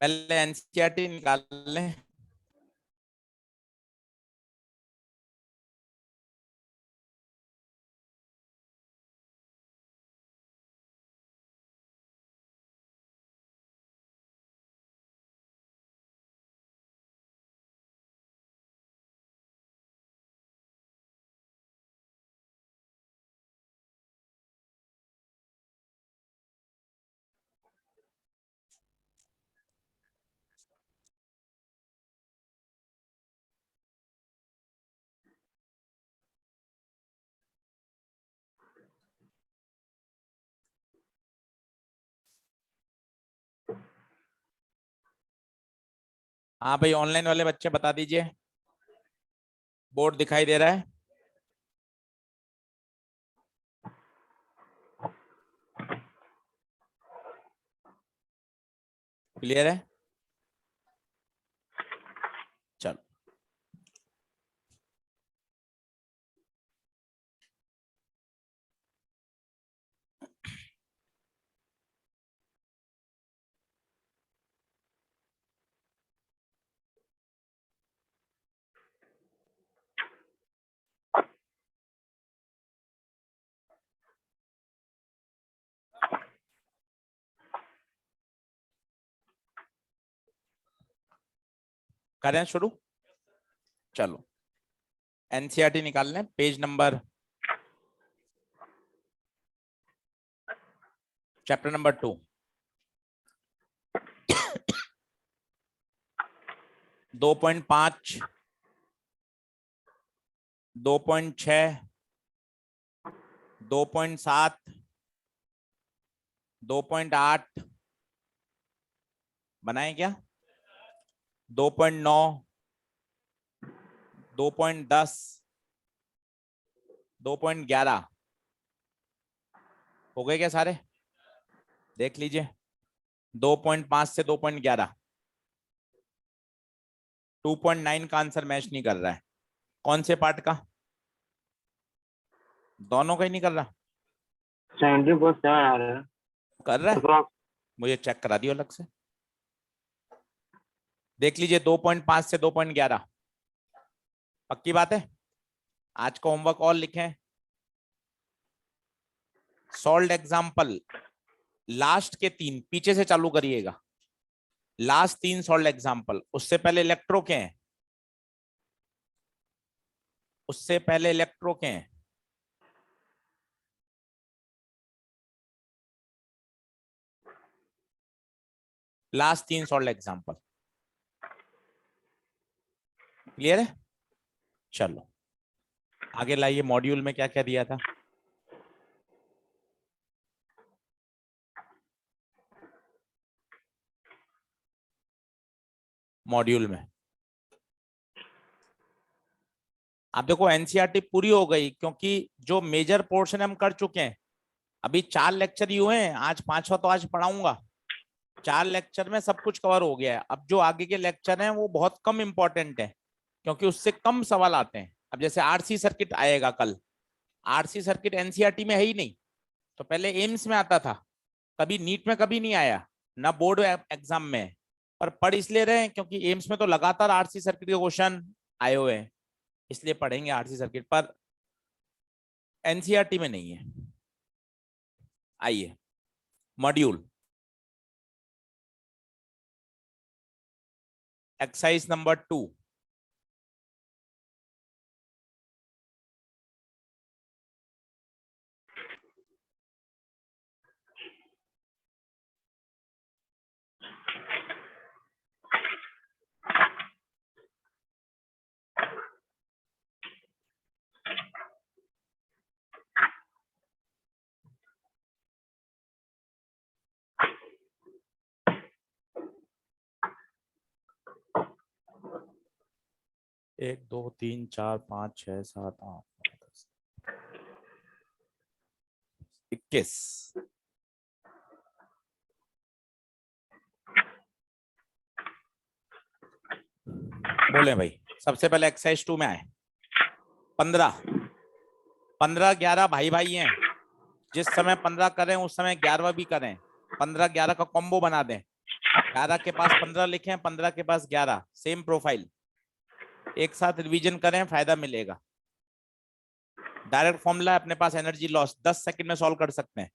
पहले एनसीईआरटी निकाल लें। हाँ भाई, ऑनलाइन वाले बच्चे बता दीजिए, बोर्ड दिखाई दे रहा है? क्लियर है? चलो, करें शुरू? चलो, एनसीईआरटी निकाल लें, पेज नंबर, चैप्टर नंबर 2, 2.5, 2.6, 2.7, 2.8 बनाए क्या? 2.9, 2.10, 2.11 हो गए क्या सारे? देख लीजिए, 2.5 से 2.11, 2.9 का आंसर मैच नहीं कर रहा है। कौन से पार्ट का? दोनों का ही नहीं कर रहा। 70% आ रहा है। कर रहा है? मुझे चेक करा दियो अलग से। देख लीजिए, 2.5 से 2.11 पक्की बात है। आज का होमवर्क और लिखें, सॉल्व एग्जाम्पल, लास्ट के 3 पीछे से चालू करिएगा, लास्ट 3 सॉल्व एग्जाम्पल। उससे पहले इलेक्ट्रो के हैं, उससे पहले इलेक्ट्रो के हैं। लास्ट 3 सॉल्व एग्जाम्पल क्लियर है? चलो आगे लाइए, मॉड्यूल में क्या क्या दिया था? मॉड्यूल में आप देखो, एनसीईआरटी पूरी हो गई क्योंकि जो मेजर पोर्शन हम कर चुके हैं। अभी 4 लेक्चर ही हुए हैं, आज 5वां तो आज पढ़ाऊंगा। 4 लेक्चर में सब कुछ कवर हो गया है। अब जो आगे के लेक्चर हैं वो बहुत कम इंपॉर्टेंट है, क्योंकि उससे कम सवाल आते हैं। अब जैसे आरसी सर्किट आएगा कल, आरसी सर्किट एनसीईआरटी में है ही नहीं। तो पहले एम्स में आता था, कभी नीट में कभी नहीं आया, ना बोर्ड एग्जाम में। पर पढ़ इसलिए रहे हैं क्योंकि एम्स में तो लगातार आरसी सर्किट के क्वेश्चन आए हुए हैं, इसलिए पढ़ेंगे आरसी सर्किट। पर एनसीईआरटी में नहीं है। आइए, मॉड्यूल एक्सरसाइज नंबर 2, एक दो तीन चार पाँच छह सात आठ 21। बोले भाई, सबसे पहले एक्सरसाइज 2 में आए। 15, 15, 11 भाई भाई हैं। जिस समय 15 करें उस समय 11वां भी करें, 15 11 का कॉम्बो बना दें। 11 के पास 15 लिखे, 15 के पास 11, सेम प्रोफाइल। एक साथ रिवीजन करें, फायदा मिलेगा। डायरेक्ट फॉर्मूला अपने पास, एनर्जी लॉस 10 सेकंड में सॉल्व कर सकते हैं।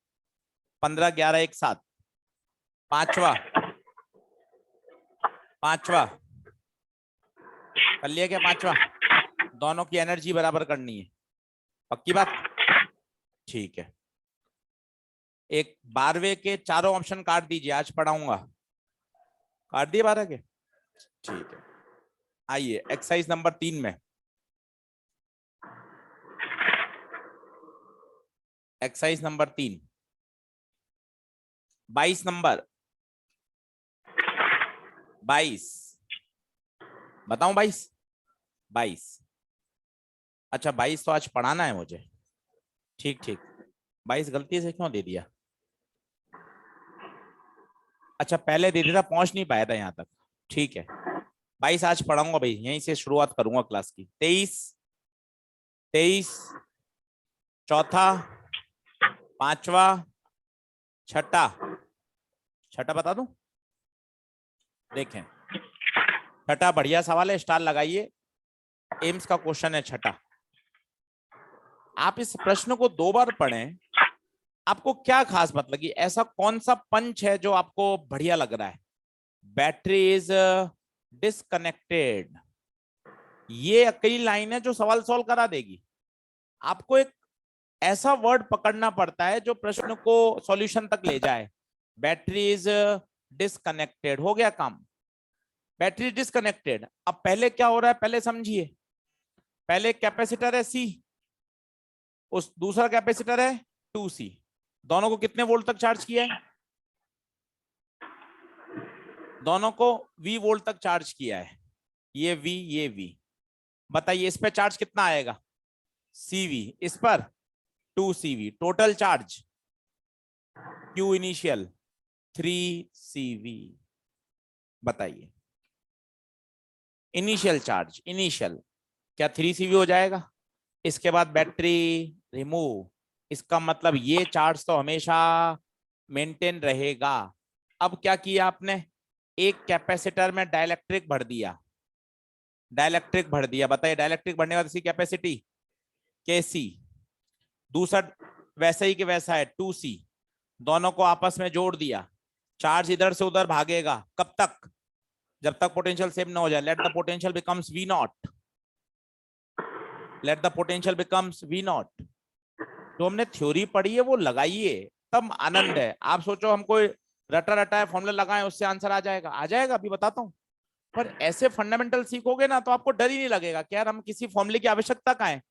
15 11 एक साथ। पांचवा कर लिया क्या? पांचवा, दोनों की एनर्जी बराबर करनी है, पक्की बात? ठीक है। एक 12वें के चारों ऑप्शन काट दीजिए, आज पढ़ाऊंगा। काट दिए 12 के? ठीक है। आइए एक्सरसाइज नंबर 3 में। Exercise number 3, 22 number. 22 बताऊं? 22 अच्छा, 22 तो आज पढ़ाना है मुझे। ठीक ठीक, 22 गलती से क्यों दे दिया? अच्छा, पहले दे दिया था, पहुंच नहीं पाया था यहां तक। ठीक है, 22 आज पढ़ाऊंगा भाई, यहीं से शुरुआत करूंगा क्लास की। 23 चौथा, पांचवा, छठा। छठा बता दूं? देखें, छठा बढ़िया सवाल है, स्टार लगाइए। एम्स का क्वेश्चन है छठा। आप इस प्रश्न को 2 बार पढ़ें। आपको क्या खास बात लगी? ऐसा कौन सा पंच है जो आपको बढ़िया लग रहा है? बैटरी इज डिस्कनेक्टेड, ये अकेली लाइन है जो सवाल सॉल्व करा देगी। आपको एक ऐसा वर्ड पकड़ना पड़ता है जो प्रश्न को सॉल्यूशन तक ले जाए। बैटरी इज डिस्कनेक्टेड, हो गया काम। Battery disconnected. अब पहले क्या हो रहा है, पहले समझिए। पहले कैपेसिटर है C, उस दूसरा कैपेसिटर है 2C। दोनों को कितने वोल्ट तक चार्ज किया है? दोनों को V वोल्ट तक चार्ज किया है। ये V, ये V। बताइए इस पे चार्ज कितना आएगा? CV। इस पर 2CV। Total charge Q initial 3CV। बताइए, इनिशियल चार्ज, इनिशियल क्या 3CV हो जाएगा? इसके बाद बैटरी रिमूव, इसका मतलब ये चार्ज तो हमेशा मेंटेन रहेगा। अब क्या किया आपने? एक कैपेसिटर में डाइलेक्ट्रिक भर दिया, डाइलेक्ट्रिक भर दिया। बताइए डाइलेक्ट्रिक भरने के बाद इसकी कैपेसिटी KC। दूसरा वैसा ही कि वैसा है 2C। दोनों को आपस में जोड़ दिया, चार्ज इधर से उधर भागेगा। कब तक? जब तक पोटेंशियल सेम ना हो जाए। Let the potential becomes V0। Let the potential becomes V0। जो हमने थ्योरी पढ़ी है वो लगाइए, तब आनंद है। आप सोचो हम कोई रटा रटा है फॉर्मूला लगाएं उससे आंसर आ जाएगा? आ जाएगा, अभी बताता हूँ। पर ऐसे फंडामेंटल सीखोगे ना तो आपको डर ही नहीं लगेगा कि यार हम किसी फॉर्मूले की आवश्यकता कहाँ है।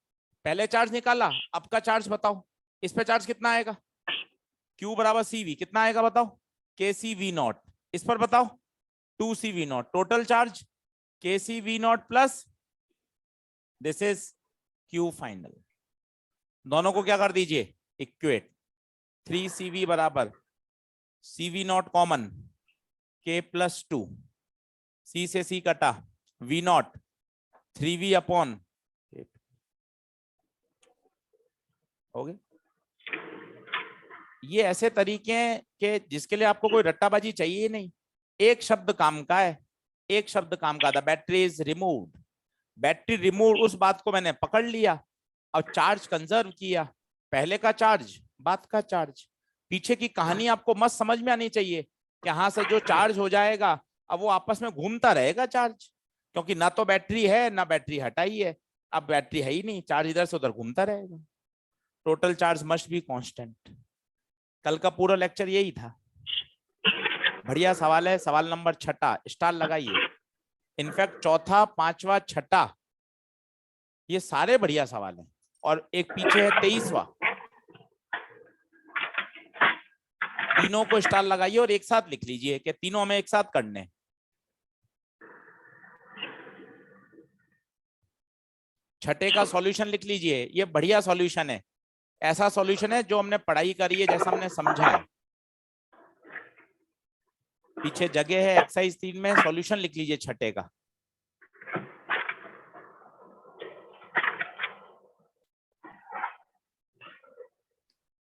पहले चार्ज निकाला, अब का चार्ज बताओ। इस पे चार्ज कितना आएगा? Q बराबर CV, कितना आएगा बताओ? KC V0। इस पर बताओ 2C V0। Total charge KC V0 plus this is Q final. दोनों को क्या कर दीजिए? इक्वेट। 3CV बराबर CV0 common K plus 2, C से C कटा, V0 3V अपॉन, हो गए। ये ऐसे तरीके हैं कि जिसके लिए आपको कोई रट्टाबाजी चाहिए नहीं। एक शब्द काम का है, एक शब्द काम का था, battery is removed. Battery remove, उस बात को मैंने पकड़ लिया और चार्ज कंजर्व किया। पहले का चार्ज, बाद का चार्ज। पीछे की कहानी आपको मस्त समझ में आनी चाहिए कि यहां से जो चार्ज हो जाएगा अब वो आपस में घूमता रहेगा चार्ज, क्योंकि ना तो बैटरी है ना बैटरी हटाई है। अब बैटरी है ही नहीं, चार्ज इधर से उधर घूमता रहेगा। Total charge must be constant. कल का पूरा लेक्चर यही था। बढ़िया सवाल है, सवाल नंबर छठा, स्टार लगाइए। इनफैक्ट चौथा, पांचवा, छठा ये सारे बढ़िया सवाल हैं। और एक पीछे है 23वां, तीनों को स्टार लगाइए और एक साथ लिख लीजिए कि तीनों हमें एक साथ करने। छठे का सॉल्यूशन लिख लीजिए, ये बढ़िया सॉल्यूशन है। ऐसा सॉल्यूशन है जो हमने पढ़ाई करी है, जैसा हमने समझा है। पीछे जगह है एक्सरसाइज 3 में, सॉल्यूशन लिख लीजिए छठे का।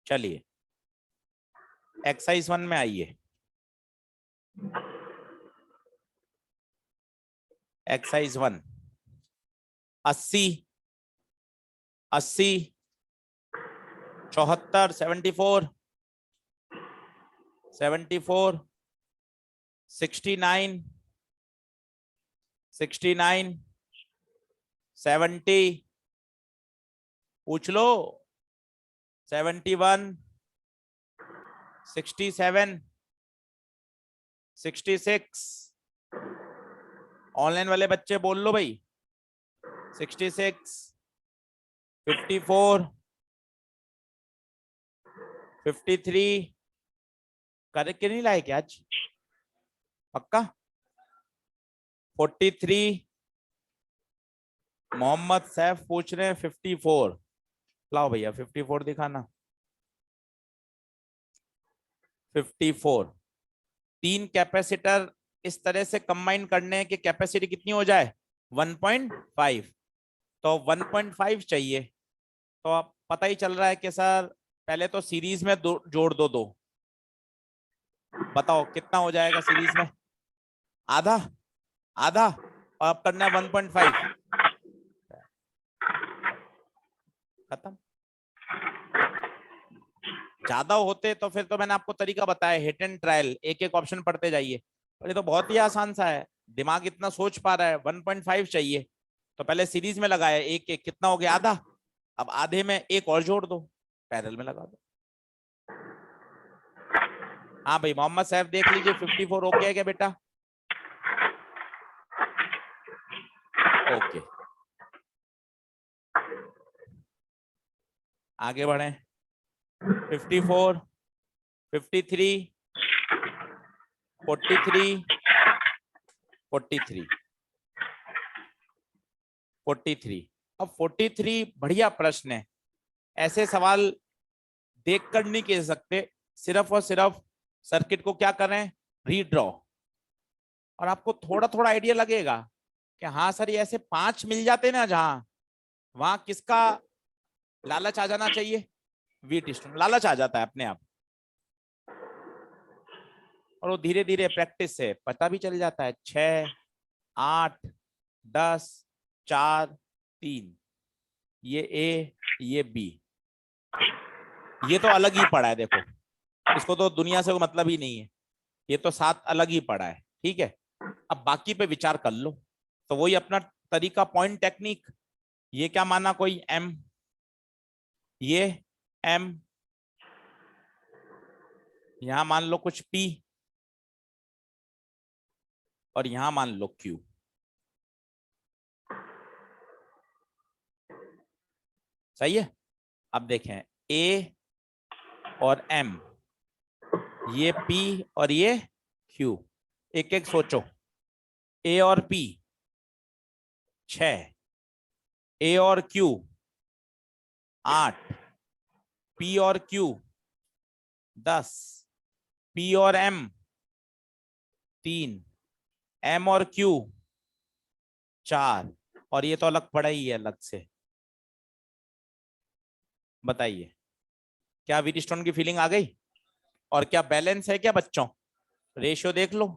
चलिए एक्सरसाइज 1 में आइए। एक्सरसाइज 1 80 74 74 74 69 69 70 पूछ लो 71 67 66 ऑनलाइन वाले बच्चे बोल लो भाई 66 54 53 करके नहीं लाए क्या आज पक्का 43 मोहम्मद सैफ पूछ रहे हैं 54 लाओ भैया 54 दिखाना 54 तीन कैपेसिटर इस तरह से कंबाइन करने की कैपेसिटी कितनी हो जाए 1.5 तो 1.5 चाहिए तो अब पता ही चल रहा है कि सर पहले तो सीरीज में जोड़ दो दो बताओ कितना हो जाएगा सीरीज में आधा आधा और अब करना है 1.5 खत्म ज्यादा होते तो फिर तो मैंने आपको तरीका बताया हिट एंड ट्रायल एक एक ऑप्शन पढ़ते जाइए और ये तो बहुत ही आसान सा है दिमाग इतना सोच पा रहा है 1.5 चाहिए तो पहले सीरीज में लगाया एक एक कितना हो गया आधा अब आधे में एक और जोड़ दो पैरेलल में लगा दो हाँ भाई मोहम्मद सैफ देख लीजिए 54 ओके है क्या बेटा ओके आगे बढ़े 54 53 43 43 43 अब 43 बढ़िया प्रश्न है ऐसे सवाल देखकर नहीं कह सकते सिर्फ और सिर्फ सर्किट को क्या करें रीड्रॉ और आपको थोड़ा थोड़ा आइडिया लगेगा कि हाँ सर ये ऐसे 5 मिल जाते ना जहां वहां किसका लालच आ जाना चाहिए वीट स्टोन लालच आ जाता है अपने आप और वो धीरे धीरे प्रैक्टिस से पता भी चल जाता है 6 8 10 4 3 ये ए ये बी ये तो अलग ही पड़ा है देखो इसको तो दुनिया से कोई मतलब ही नहीं है ये तो 7 अलग ही पड़ा है ठीक है अब बाकी पे विचार कर लो तो वही अपना तरीका पॉइंट टेक्निक ये क्या माना कोई एम ये एम यहां मान लो कुछ पी और यहां मान लो क्यू सही है अब देखें ए और एम ये पी और ये क्यू एक एक सोचो ए और पी 6 ए और क्यू 8 पी और क्यू 10 पी और एम 3 एम और क्यू 4 और ये तो अलग पड़ा ही है अलग से बताइए क्या व्हीटस्टोन की फीलिंग आ गई और क्या बैलेंस है क्या बच्चों रेशियो देख लो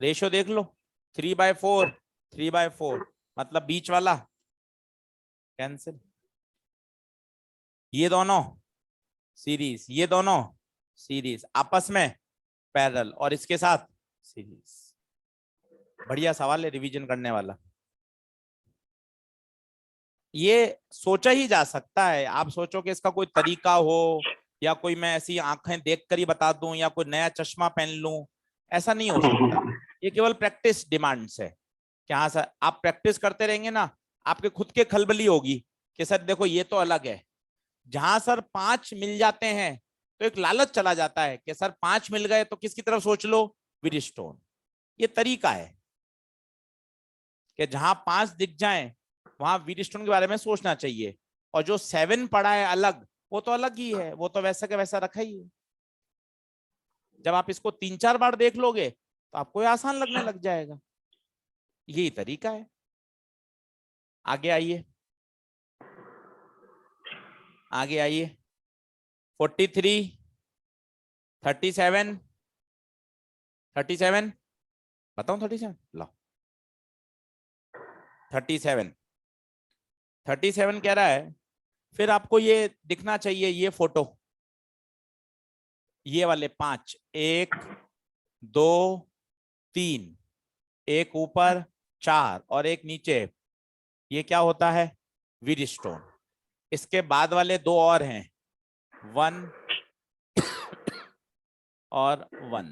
3/4 3/4 मतलब बीच वाला कैंसिल ये दोनों सीरीज ये दोनों सीरीज आपस में पैरेलल और इसके साथ सीरीज बढ़िया सवाल है रिवीजन करने वाला ये सोचा ही जा सकता है आप सोचो कि इसका कोई तरीका हो या कोई मैं ऐसी आंखें देखकर ही बता दूं या कोई नया चश्मा पहन लूं ऐसा नहीं हो सकता ये केवल प्रैक्टिस डिमांड्स है कि हाँ सर आप प्रैक्टिस करते रहेंगे ना आपके खुद के खलबली होगी कि सर देखो ये तो अलग है जहां सर 5 मिल जाते हैं तो एक लालच चला जाता है कि सर 5 मिल गए तो किसकी तरफ सोच लो व्हीटस्टोन ये तरीका है कि जहां 5 दिख जाएं वहां व्हीटस्टोन के बारे में सोचना चाहिए और जो 7 पड़ा है अलग वो तो अलग ही है वो तो वैसा का वैसा रखा ही है जब आप इसको 3-4 बार देख लोगे तो आपको आसान लगने लग जाएगा यही तरीका है आगे आइए 43 37 37 बताऊं 37 लो 37 37 कह रहा है। फिर आपको ये दिखना चाहिए, ये फोटो, ये वाले 5, 1 2 3, एक ऊपर 4 और एक नीचे, ये क्या होता है? व्हीटस्टोन। इसके बाद वाले 2 और हैं, 1 और 1।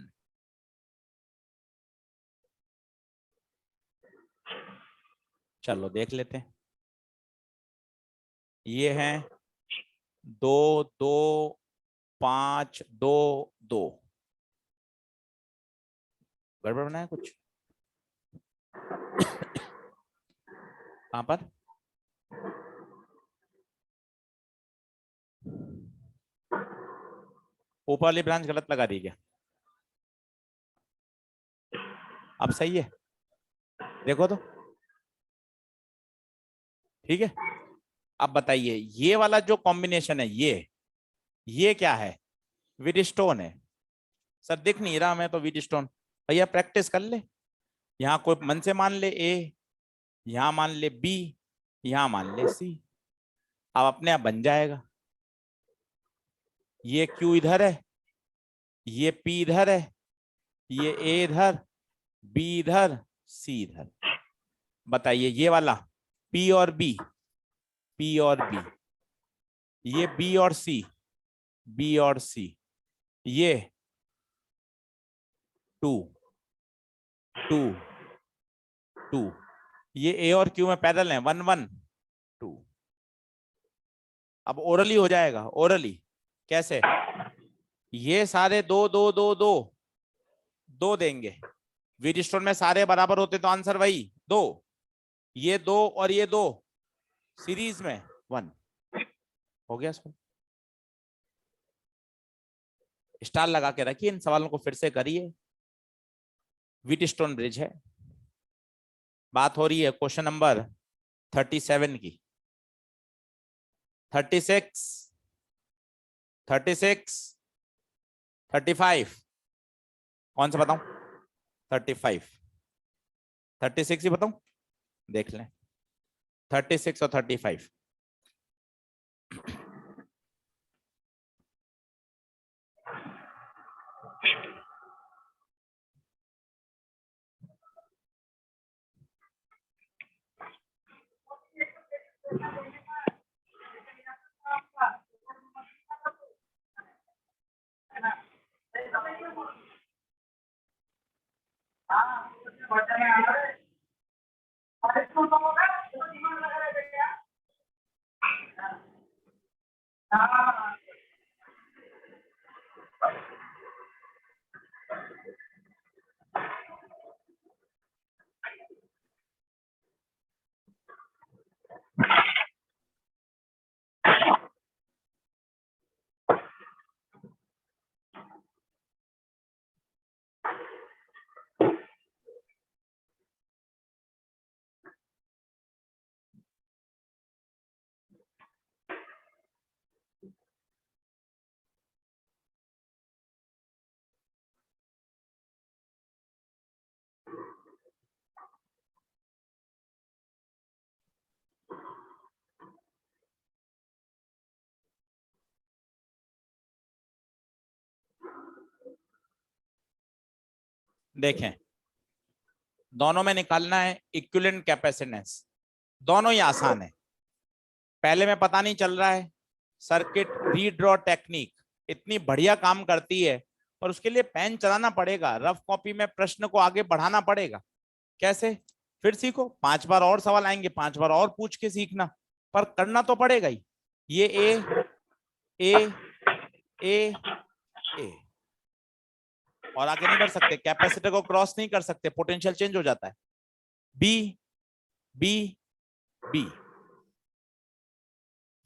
चलो देख लेते हैं। ये हैं 2 2 5 2 2। गड़बड़ बनाया कुछ कहां पर? ऊपर वाली ब्रांच गलत लगा दी क्या? अब सही है, देखो तो, ठीक है। अब बताइए, ये वाला जो कॉम्बिनेशन है, ये क्या है? व्हीटस्टोन है। सर दिख नहीं रहा मैं तो व्हीटस्टोन। भैया प्रैक्टिस कर ले, यहाँ कोई मन से मान ले ए, यहाँ मान ले बी, यहाँ मान ले सी, अब अपने आप बन जाएगा। ये क्यू इधर है, ये पी इधर है, ये ए इधर, बी इधर, सी इधर। बताइए ये वाला पी और बी, पी और बी, ये बी और सी, बी और सी, ये 2 2 2, ये ए और क्यू में पैरेलल है, 1 1 2। अब ओरली हो जाएगा, ओरली कैसे? ये सारे 2 2 2 2 2 देंगे। व्हीटस्टोन में सारे बराबर होते तो आंसर वही 2, ये 2 और ये 2 सीरीज में 1 हो गया। सर स्टार लगा के रखिए, इन सवालों को फिर से करिए। व्हीटस्टोन ब्रिज है, बात हो रही है क्वेश्चन नंबर 37 की। 36 36 35, कौन सा बताऊं? 35 36 ही बताऊं? देख लें, 36 और 35। देखें, दोनों में निकालना है इक्विवेलेंट कैपेसिटेंस, दोनों ही आसान है। पहले में पता नहीं चल रहा है, सर्किट रीड्रॉ टेक्निक इतनी बढ़िया काम करती है, और उसके लिए पेन चलाना पड़ेगा, रफ कॉपी में प्रश्न को आगे बढ़ाना पड़ेगा। कैसे? फिर सीखो, 5 बार और सवाल आएंगे, 5 बार और पूछ के सीखना, पर करना तो पड़ेगा ही। ये ए ए ए और आगे नहीं बढ़ सकते, कैपेसिटर को क्रॉस नहीं कर सकते, पोटेंशियल चेंज हो जाता है। B B B.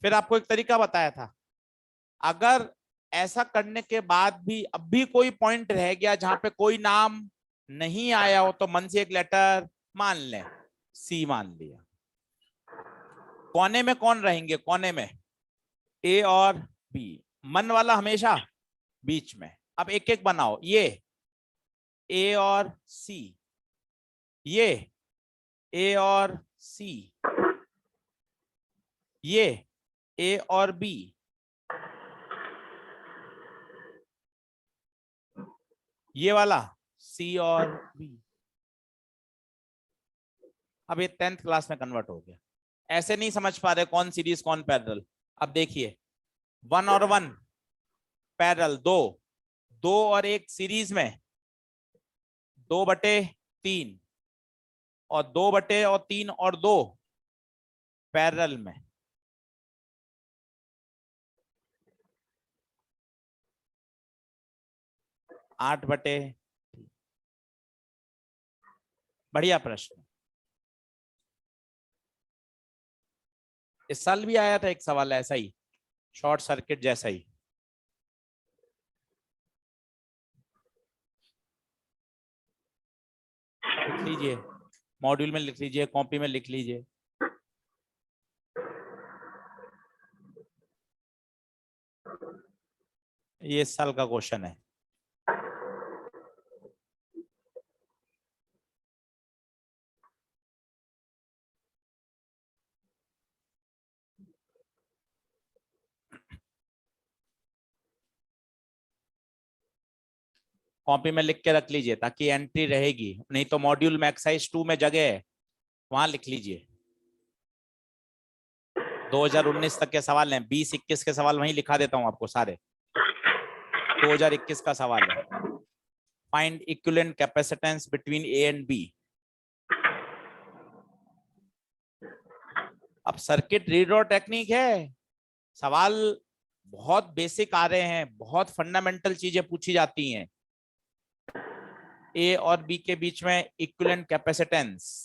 फिर आपको एक तरीका बताया था, अगर ऐसा करने के बाद भी अब भी कोई पॉइंट रह गया जहां पे कोई नाम नहीं आया हो, तो मन से एक लेटर मान लें, सी मान लिया। कोने में कौन रहेंगे? कोने में ए और बी, मन वाला हमेशा बीच में। अब एक एक बनाओ, ये ए और सी, ये ए और सी, ये ए और बी, ये वाला सी और बी। अब ये 10th क्लास में कन्वर्ट हो गया। ऐसे नहीं समझ पा रहे कौन सीरीज कौन पैरेलल। अब देखिए 1 और 1 पैरेलल, 2 2 और 1 सीरीज में, 2/3 और 2/3 और 2 पैरेलल में। आठ बटे। बढ़िया प्रश्न। इस साल भी आया था एक सवाल ऐसा ही, शॉर्ट सर्किट जैसा ही। लिख लीजिए, मॉड्यूल में लिख लीजिए, कॉपी में लिख लीजिए। ये इस साल का क्वेश्चन है। कॉपी में लिख के रख लीजिए ताकि एंट्री रहेगी, नहीं तो मॉड्यूल में एक्सरसाइज 2 में जगह है, वहां लिख लीजिए। 2019 तक के सवाल हैं, 20-21 के सवाल वहीं लिखा देता हूं आपको सारे। 2021 का सवाल है, find equivalent capacitance between A and B. अब सर्किट रीड्रॉ टेक्निक है, सवाल बहुत बेसिक आ रहे हैं, बहुत फंडामेंटल चीजें पूछी जाती हैं। ए और बी के बीच में इक्विवेलेंट कैपेसिटेंस,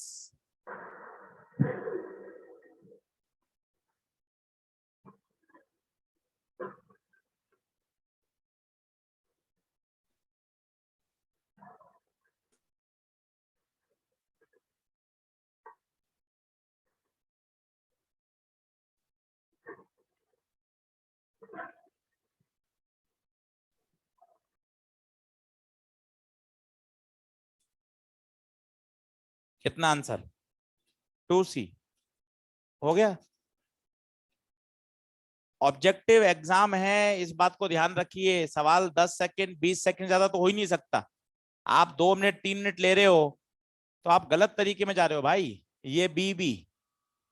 कितना आंसर? 2C हो गया। ऑब्जेक्टिव एग्जाम है, इस बात को ध्यान रखिए। सवाल 10 सेकंड 20 सेकंड ज्यादा तो हो ही नहीं सकता। आप 2 मिनट 3 मिनट ले रहे हो तो आप गलत तरीके में जा रहे हो भाई। ये बी बी,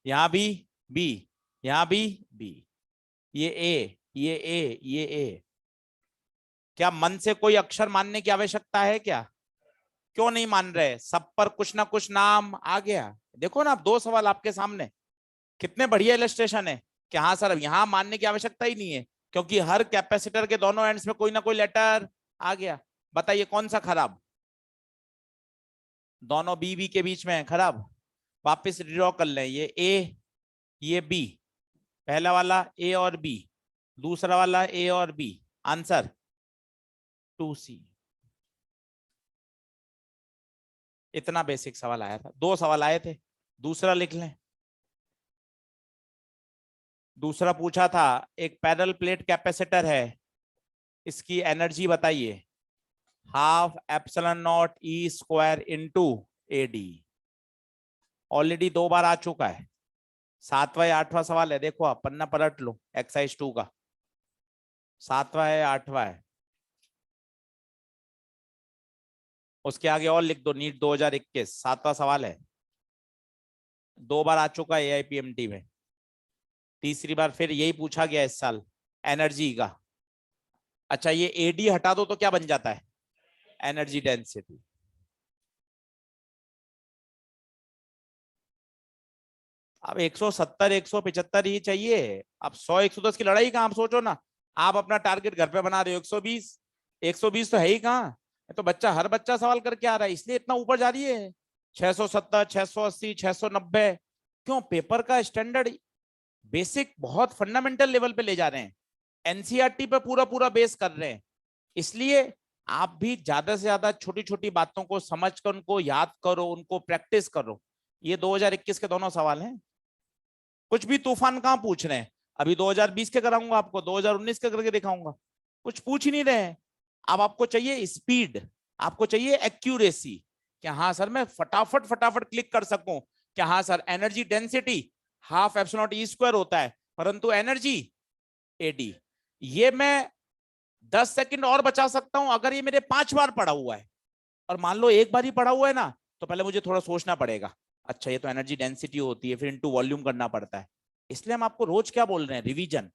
यहाँ भी बी, यहाँ भी बी, ये ए, ये ए, ये ए। क्या मन से कोई अक्षर मानने की आवश्यकता है क्या? क्यों नहीं मान रहे? सब पर कुछ ना कुछ नाम आ गया। देखो ना, आप 2 सवाल आपके सामने, कितने बढ़िया इलस्ट्रेशन है कि हाँ सर यहां मानने की आवश्यकता ही नहीं है, क्योंकि हर कैपेसिटर के दोनों एंड्स में कोई ना कोई लेटर आ गया। बताइए कौन सा खराब? दोनों बी बी के बीच में है खराब। वापस ड्रॉ कर लें, ये ए, ये बी, पहला वाला ए और बी, दूसरा वाला ए और बी, आंसर 2C। इतना बेसिक सवाल आया था, 2 सवाल आए थे। दूसरा लिख लें। दूसरा पूछा था, एक पैरेलल प्लेट कैपेसिटर है, इसकी एनर्जी बताइए। Half epsilon not E square into AD। Already 2 बार आ चुका है। 7वां या 8वां सवाल है, देखो आप पन्ना पलट लो, एक्सरसाइज 2 का 7वां है 8वां है। उसके आगे और लिख दो, नीट 2021 7वां सवाल है। 2 बार आ चुका है AIPMT में, तीसरी बार फिर यही पूछा गया इस साल, एनर्जी का। अच्छा ये AD हटा दो तो क्या बन जाता है? Energy density. अब 170 175 ही चाहिए। अब 100 110 की लड़ाई कहाँ? आप सोचो ना, आप अपना टारगेट घर पे बना रहे हो 120, 120 तो है ही कहाँ। तो बच्चा, हर बच्चा सवाल करके आ रहा है, इसलिए इतना ऊपर जा रही है। 670 680 690। क्यों? पेपर का स्टैंडर्ड बेसिक बहुत फंडामेंटल लेवल पे ले जा रहे हैं, एनसीईआरटी पे पूरा पूरा बेस कर रहे हैं। इसलिए आप भी ज्यादा से ज्यादा छोटी छोटी बातों को समझकर उनको याद करो, उनको प्रैक्टिस करो। ये 2021 के दोनों सवाल हैं। कुछ भी तूफान कहाँ पूछ रहे हैं? अभी 2020 के कराऊंगा आपको, 2019 के करके दिखाऊंगा। कुछ पूछ ही नहीं रहे हैं। अब आपको चाहिए स्पीड, आपको चाहिए एक्यूरेसी, कि हाँ सर मैं फटाफट फटाफट क्लिक कर सकूं, क्या हाँ sir energy density half epsilon not E square होता है, परंतु एनर्जी एडी। ये मैं 10 सेकंड और बचा सकता हूं अगर ये मेरे 5 बार पड़ा हुआ है, और मान लो एक बार ही पड़ा हुआ है ना, तो पहले मुझे थोड़ा सोचना पड़ेगा, अच्छा ये तो एनर्जी डेंसिटी होती है, फिर इनटू वॉल्यूम करना पड़ता है। इसलिए हम आपको रोज क्या बोल रहे हैं, रिवीजन।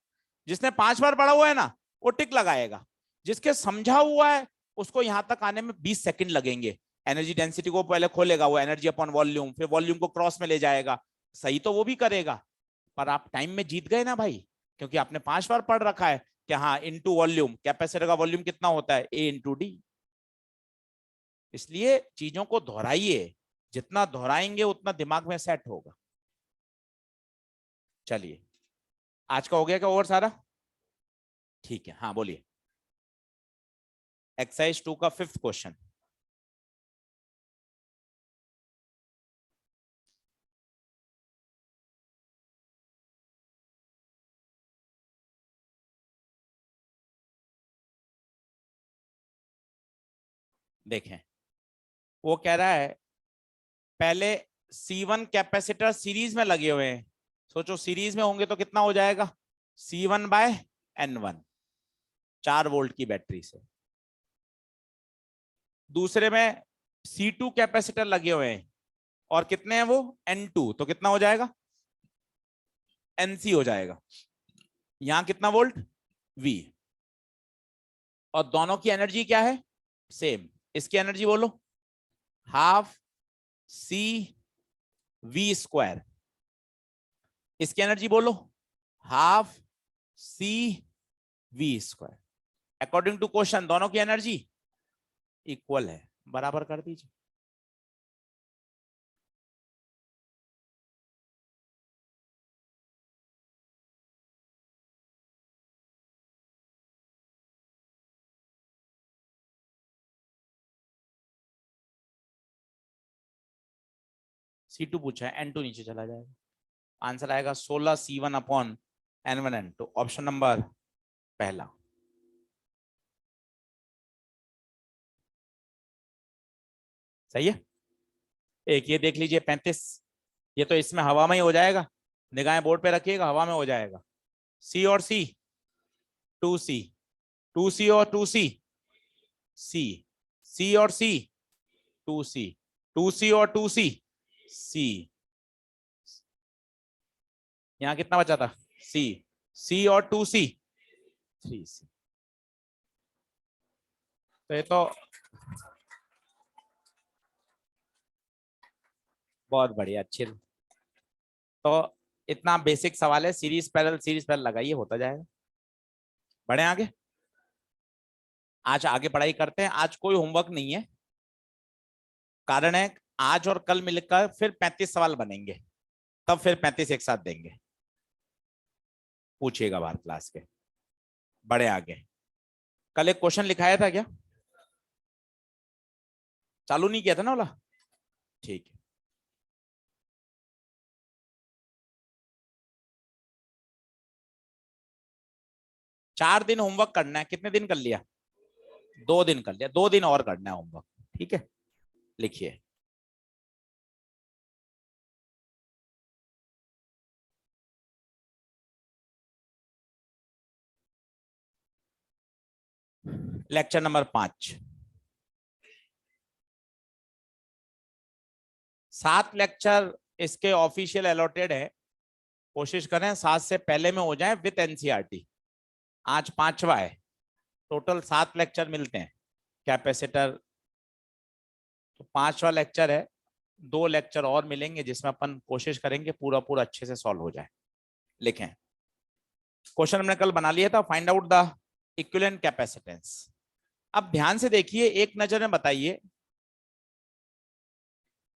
जिसने 5 बार पढ़ा हुआ है ना वो टिक लगाएगा, जिसके समझा हुआ है उसको यहां तक आने में 20 सेकंड लगेंगे। एनर्जी डेंसिटी को पहले खोलेगा वो, एनर्जी अपॉन वॉल्यूम, फिर वॉल्यूम को क्रॉस में ले जाएगा, सही तो वो भी करेगा, पर आप टाइम में जीत गए ना भाई, क्योंकि आपने 5 बार पढ़ रखा है कि हाँ इनटू वॉल्यूम, कैपेसिटर का वॉल्यूम कितना होता है ए इंटू डी। इसलिए चीजों को दोहराइए, जितना दोहराएंगे उतना दिमाग में सेट होगा। चलिए आज का हो गया क्या ओवर सारा? ठीक है, हाँ बोलिए। एक्सरसाइज 2 का 5th क्वेश्चन। देखें, वो कह रहा है पहले C1 कैपेसिटर सीरीज में लगे हुए हैं, सोचो सीरीज में होंगे तो कितना हो जाएगा, C1 बाय N1, 4 वोल्ट की बैटरी से। दूसरे में C2 कैपेसिटर लगे हुए हैं और कितने हैं वो, N2, तो कितना हो जाएगा, NC हो जाएगा। यहां कितना वोल्ट, V, और दोनों की एनर्जी क्या है, सेम। इसकी एनर्जी बोलो, हाफ C V स्क्वायर। इसकी एनर्जी बोलो, half C V square. According to question दोनों की एनर्जी इक्वल है, बराबर कर दीजिए। C2 पूछा है, N2 नीचे चला जाएगा, आंसर आएगा 16 C1 upon N1 N2, option number पहला। सही है। एक ये देख लीजिए 35, ये तो इसमें हवा में ही हो जाएगा, निगाहें बोर्ड पे रखिएगा, हवा में हो जाएगा। C और C, 2C, 2C और 2C, C, C और C, 2C, 2C और 2C, C, यहां कितना बचा था, C, C और 2C, 3C। तो ये तो बहुत बढ़िया, अच्छी। तो इतना बेसिक सवाल है, सीरीज पैरेलल लगाइए, होता जाएगा। बढ़े आगे, आज आगे पढ़ाई करते हैं। आज कोई होमवर्क नहीं है, कारण है आज और कल मिलकर फिर 35 सवाल बनेंगे, तब फिर 35 एक साथ देंगे, पूछिएगा बाहर क्लास के। बढ़े आगे, कल एक क्वेश्चन लिखाया था क्या, चालू नहीं किया था ना वाला, ठीक है। चार दिन होमवर्क करना है, कितने दिन कर लिया, 2 दिन कर लिया, 2 दिन और करना है होमवर्क, ठीक है। लिखिए, लेक्चर नंबर 5, 7 लेक्चर इसके ऑफिशियल अलॉटेड है, कोशिश करें 7 से पहले में हो जाए विद एनसीईआरटी। आज 5वां है, टोटल 7 लेक्चर मिलते हैं कैपेसिटर, तो 5वां लेक्चर है, 2 लेक्चर और मिलेंगे जिसमें अपन कोशिश करेंगे पूरा पूरा अच्छे से सॉल्व हो जाए। लिखें, क्वेश्चन हमने कल बना लिया था, find out the equivalent capacitance. अब ध्यान से देखिए, एक नजर में बताइए,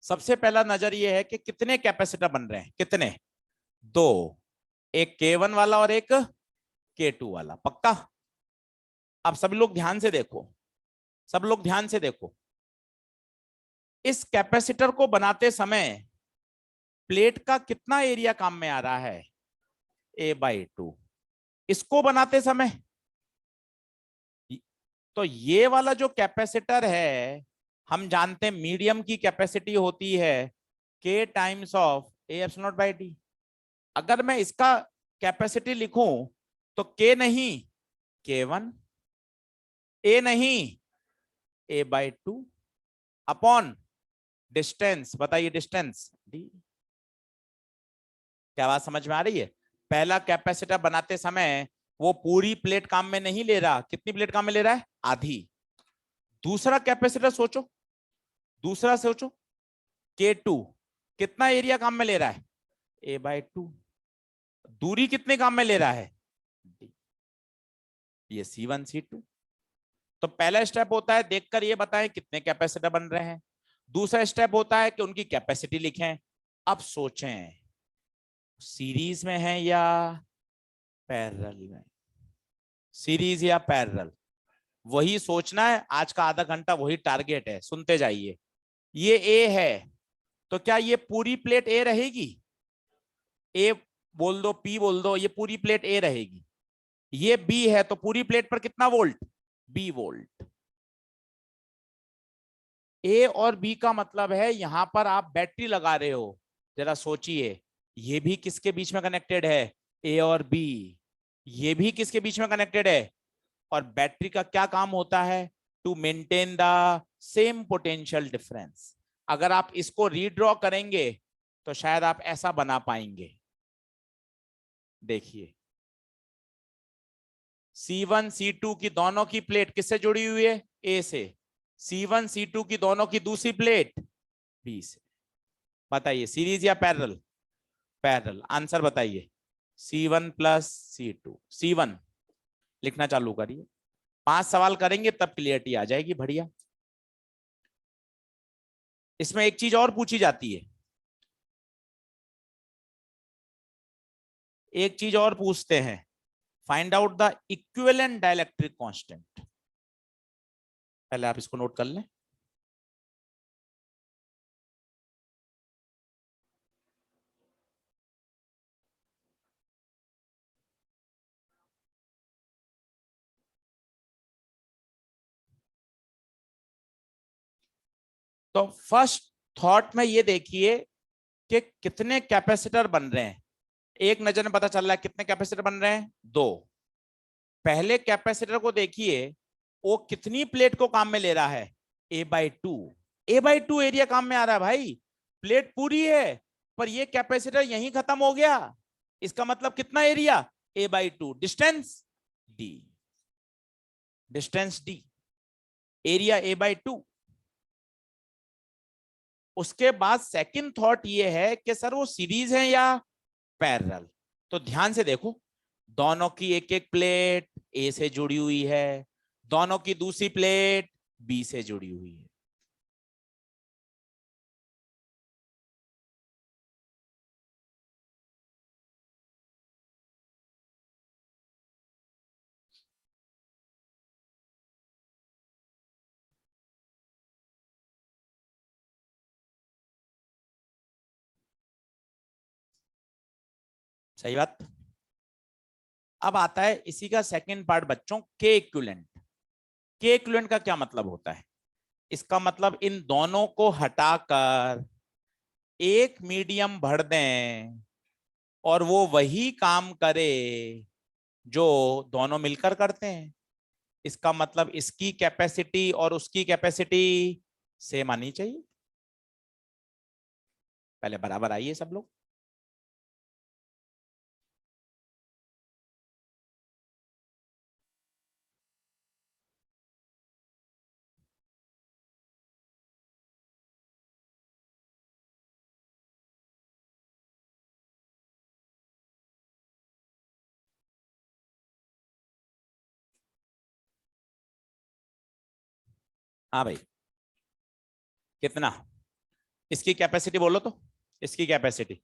सबसे पहला नजर ये है कि कितने कैपेसिटर बन रहे हैं, कितने, 2, एक K1 वाला और एक K2 वाला, पक्का। अब सभी लोग ध्यान से देखो, सब लोग ध्यान से देखो, इस कैपेसिटर को बनाते समय प्लेट का कितना एरिया काम में आ रहा है, A/2। इसको बनाते समय तो ये वाला जो कैपेसिटर है, हम जानते हैं मीडियम की कैपेसिटी होती है K times of A epsilon not by T. अगर मैं इसका कैपेसिटी लिखूं तो K नहीं K1, A नहीं A/2 अपॉन डिस्टेंस, बताइए डिस्टेंस D। क्या बात समझ में आ रही है? पहला कैपेसिटर बनाते समय वो पूरी प्लेट काम में नहीं ले रहा, कितनी प्लेट काम में ले रहा है? आधी। दूसरा कैपेसिटर सोचो, दूसरा सोचो K2 कितना एरिया काम में ले रहा है? A/2। दूरी कितने काम में ले रहा है? D। ये C1 C2। तो पहला स्टेप होता है देखकर ये बताएं कितने कैपेसिटर बन रहे हैं। दूसरा स्टेप होता है कि उनकी कैपेसिटी लिखें। अब सोचें सीरीज में है या पैरेलल में? सीरीज या पैरेलल, वही सोचना है। आज का आधा घंटा वही टारगेट है, सुनते जाइए। ये ए है तो क्या ये पूरी प्लेट ए रहेगी? ए बोल दो, पी बोल दो, ये पूरी प्लेट ए रहेगी। ये बी है तो पूरी प्लेट पर कितना वोल्ट? B volt. ए और बी का मतलब है यहां पर आप बैटरी लगा रहे हो। जरा सोचिए, ये भी किसके बीच में कनेक्टेड है? ए और बी। ये भी किसके बीच में कनेक्टेड है? और बैटरी का क्या काम होता है? To maintain the same potential difference. अगर आप इसको रीड्रॉ करेंगे तो शायद आप ऐसा बना पाएंगे। देखिए C1 C2 की दोनों की प्लेट किससे जुड़ी हुई है? ए से। C1 C2 की दोनों की दूसरी प्लेट बी से। बताइए सीरीज या पैरेलल? पैरेलल। आंसर बताइए। C1 plus C2। C1 लिखना चालू करिए। 5 सवाल करेंगे तब क्लियरिटी आ जाएगी। बढ़िया। इसमें एक चीज और पूछी जाती है, एक चीज और पूछते हैं, find out the equivalent dielectric constant. पहले आप इसको नोट कर लें। तो फर्स्ट थॉट में ये देखिए कि कितने कैपेसिटर बन रहे हैं। एक नजर में पता चल रहा है कितने कैपेसिटर बन रहे हैं? 2। पहले कैपेसिटर को देखिए, वो कितनी प्लेट को काम में ले रहा है? A/2। A/2 एरिया काम में आ रहा है भाई। प्लेट पूरी है पर ये कैपेसिटर यहीं खत्म हो गया। इसका मतलब कितना area? A/2। Distance D। Distance D, area A/2। उसके बाद सेकंड थॉट ये है कि सर वो सीरीज है या पैरेलल? तो ध्यान से देखो, दोनों की एक एक प्लेट ए से जुड़ी हुई है, दोनों की दूसरी प्लेट बी से जुड़ी हुई है। सही बात। अब आता है इसी का सेकंड पार्ट बच्चों, के इक्विवेलेंट। के इक्विवेलेंट का क्या मतलब होता है? इसका मतलब इन दोनों को हटाकर एक मीडियम भर दें और वो वही काम करे जो दोनों मिलकर करते हैं। इसका मतलब इसकी कैपेसिटी और उसकी कैपेसिटी सेम आनी चाहिए। पहले बराबर आइए सब लोग। हाँ भाई, कितना? इसकी कैपेसिटी बोलो तो। इसकी कैपेसिटी,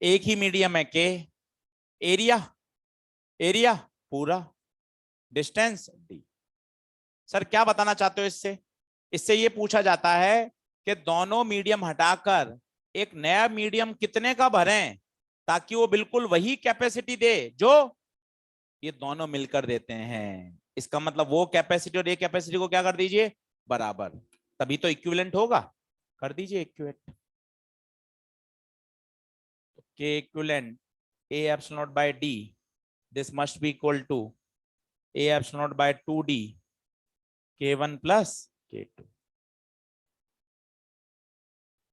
एक ही मीडियम है के, एरिया, एरिया पूरा, डिस्टेंस डी। सर क्या बताना चाहते हो इससे? इससे ये पूछा जाता है कि दोनों मीडियम हटाकर एक नया मीडियम कितने का भरें ताकि वो बिल्कुल वही कैपेसिटी दे जो ये दोनों मिलकर देते हैं। इसका मतलब वो कैपेसिटी और ये कैपेसिटी को क्या कर दीजिए? बराबर। तभी तो इक्विवेलेंट होगा। कर दीजिए equivalent. K equivalent A epsilon naught by D, this must be equal to A epsilon naught by 2D K1 plus K2.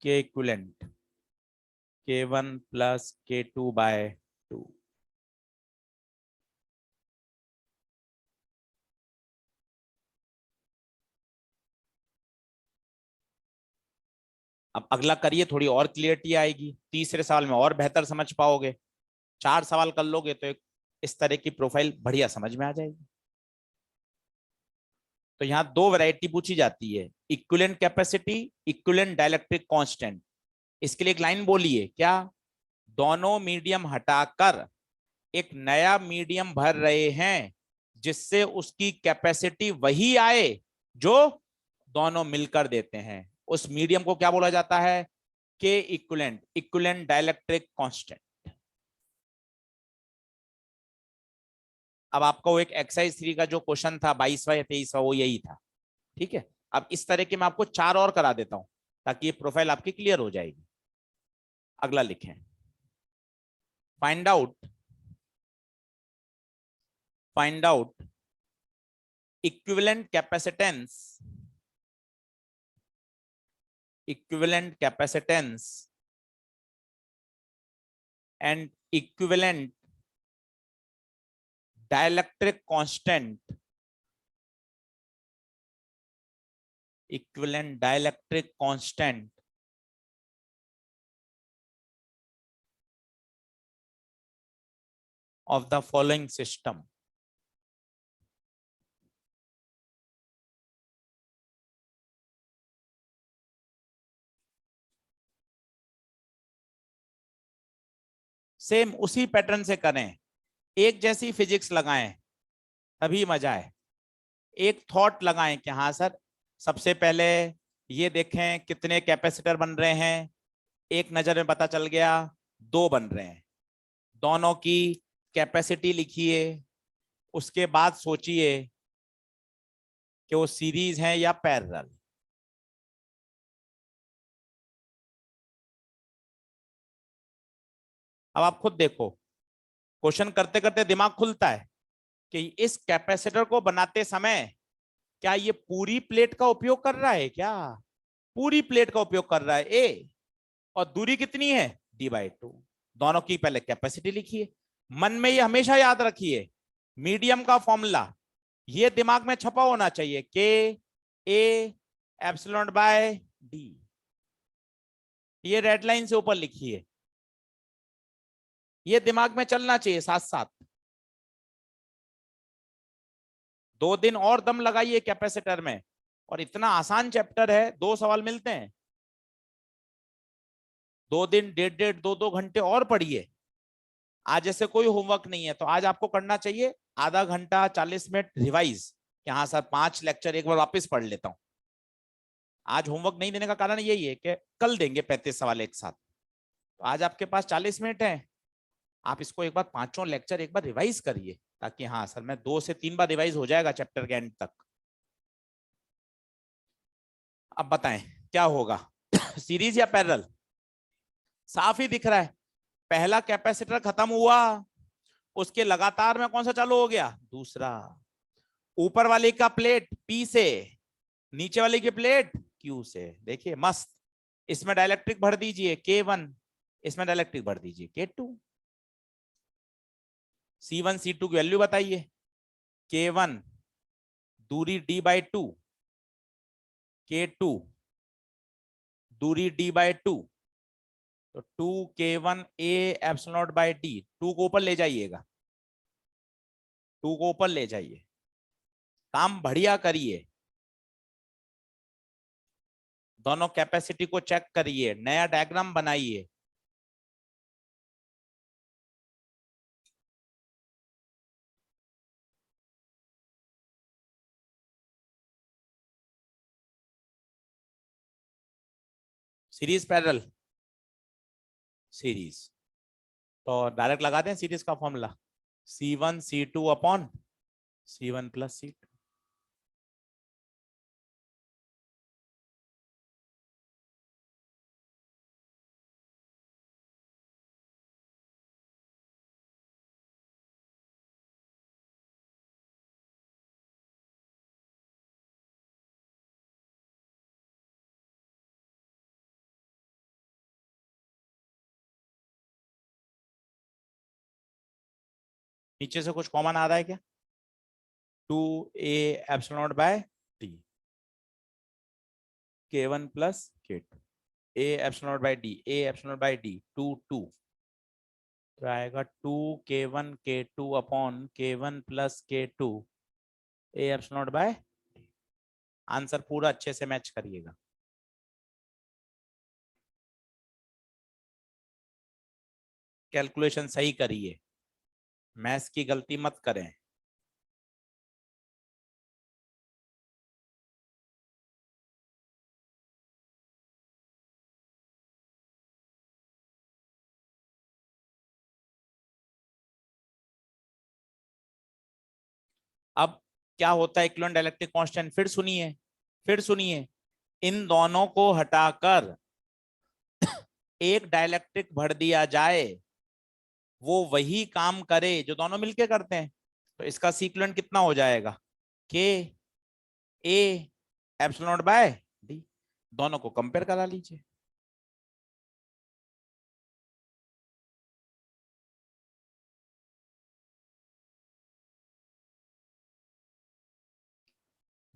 K equivalent K1 plus K2 by 2. अब अगला करिए, थोड़ी और क्लियरिटी आएगी, तीसरे सवाल में और बेहतर समझ पाओगे। 4 सवाल कर लोगे तो एक इस तरह की प्रोफाइल बढ़िया समझ में आ जाएगी। तो यहाँ 2 वैरायटी पूछी जाती है, equivalent capacity, equivalent dielectric constant. इसके लिए एक लाइन बोलिए, क्या? दोनों मीडियम हटाकर एक नया मीडियम भर रहे हैं जिससे उसकी कैपेसिटी वही आए जो दोनों मिलकर देते हैं। उस मीडियम को क्या बोला जाता है? के इक्विवेलेंट, इक्विवेलेंट डाइलेक्ट्रिक कांस्टेंट। अब आपको एक एक्सरसाइज 3 का जो क्वेश्चन था 22वां या 23वां, वो यही था। ठीक है, अब इस तरह के मैं आपको 4 और करा देता हूं ताकि ये प्रोफाइल आपकी क्लियर हो जाएगी। अगला लिखें, find out equivalent capacitance and equivalent dielectric constant of the following system. Same उसी पैटर्न से करें, एक जैसी फिजिक्स लगाएं तभी मजा है। एक थॉट लगाएं कि हाँ सर, सबसे पहले ये देखें कितने कैपेसिटर बन रहे हैं, एक नजर में पता चल गया 2 बन रहे हैं, दोनों की कैपेसिटी लिखिए। उसके बाद सोचिए कि वो सीरीज है या पैरेलल। अब आप खुद देखो, क्वेश्चन करते करते दिमाग खुलता है कि इस कैपेसिटर को बनाते समय क्या ये पूरी प्लेट का उपयोग कर रहा है? क्या पूरी प्लेट का उपयोग कर रहा है? ए, और दूरी कितनी है? D/2। दोनों की पहले कैपेसिटी लिखिए। मन में ये हमेशा याद रखिए, मीडियम का फॉर्मूला ये दिमाग में छपा होना चाहिए, के ए एप्सिलॉन बाय डी। ये रेड लाइन से ऊपर लिखिए, ये दिमाग में चलना चाहिए साथ साथ। 2 दिन और दम लगाइए कैपेसिटर में, और इतना आसान चैप्टर है, 2 सवाल मिलते हैं। 2 दिन, 1.5 2 घंटे और पढ़िए। आज जैसे कोई होमवर्क नहीं है तो आज आपको करना चाहिए आधा घंटा 40 मिनट रिवाइज, कि हाँ सर 5 लेक्चर एक बार वापस पढ़ लेता हूं। आज होमवर्क नहीं देने का कारण यही है कि कल देंगे 35 सवाल एक साथ, तो आज आपके पास 40 मिनट है, आप इसको एक बार 5 लेक्चर एक बार रिवाइज करिए, ताकि हाँ सर मैं 2 से 3 बार रिवाइज हो जाएगा चैप्टर के एंड तक। अब बताएं क्या होगा, सीरीज या पैरेलल? साफ ही दिख रहा है, पहला कैपेसिटर खत्म हुआ, उसके लगातार में कौन सा चालू हो गया? दूसरा। ऊपर वाले का प्लेट P से, नीचे वाले की प्लेट Q से। देखिए मस्त, इसमें डाइलेक्ट्रिक भर दीजिए K1, इसमें डाइलेक्ट्रिक भर दीजिए K2। C1 C2 की वैल्यू बताइए। K1 दूरी D/2, K2 दूरी D/2, तो 2K1 A epsilon naught by D। 2 को ऊपर ले जाइएगा, 2 को ऊपर ले जाइए, काम बढ़िया करिए। दोनों कैपेसिटी को चेक करिए, नया डायग्राम बनाइए। Series parallel? सीरीज, तो डायरेक्ट लगा दें सीरीज का formula, C1 C2 upon C1 plus C2। नीचे से कुछ कॉमन आ रहा है क्या? 2a epsilon naught by D, k1 plus k2, a epsilon naught by D, a epsilon naught by D, 2 तो आएगा 2k1 k2 upon k1 plus k2 a epsilon naught by. Answer पूरा अच्छे से मैच करिएगा। Calculation सही करिए, maths की गलती मत करें। अब क्या होता है इक्विवेलेंट डाइलेक्ट्रिक कांस्टेंट, फिर सुनिए, फिर सुनिए। इन दोनों को हटाकर एक डाइलेक्ट्रिक भर दिया जाए, वो वही काम करे जो दोनों मिलके करते हैं। तो इसका सीक्वेंट कितना हो जाएगा? K A epsilon naught by D. दोनों को कंपेयर करा लीजिए।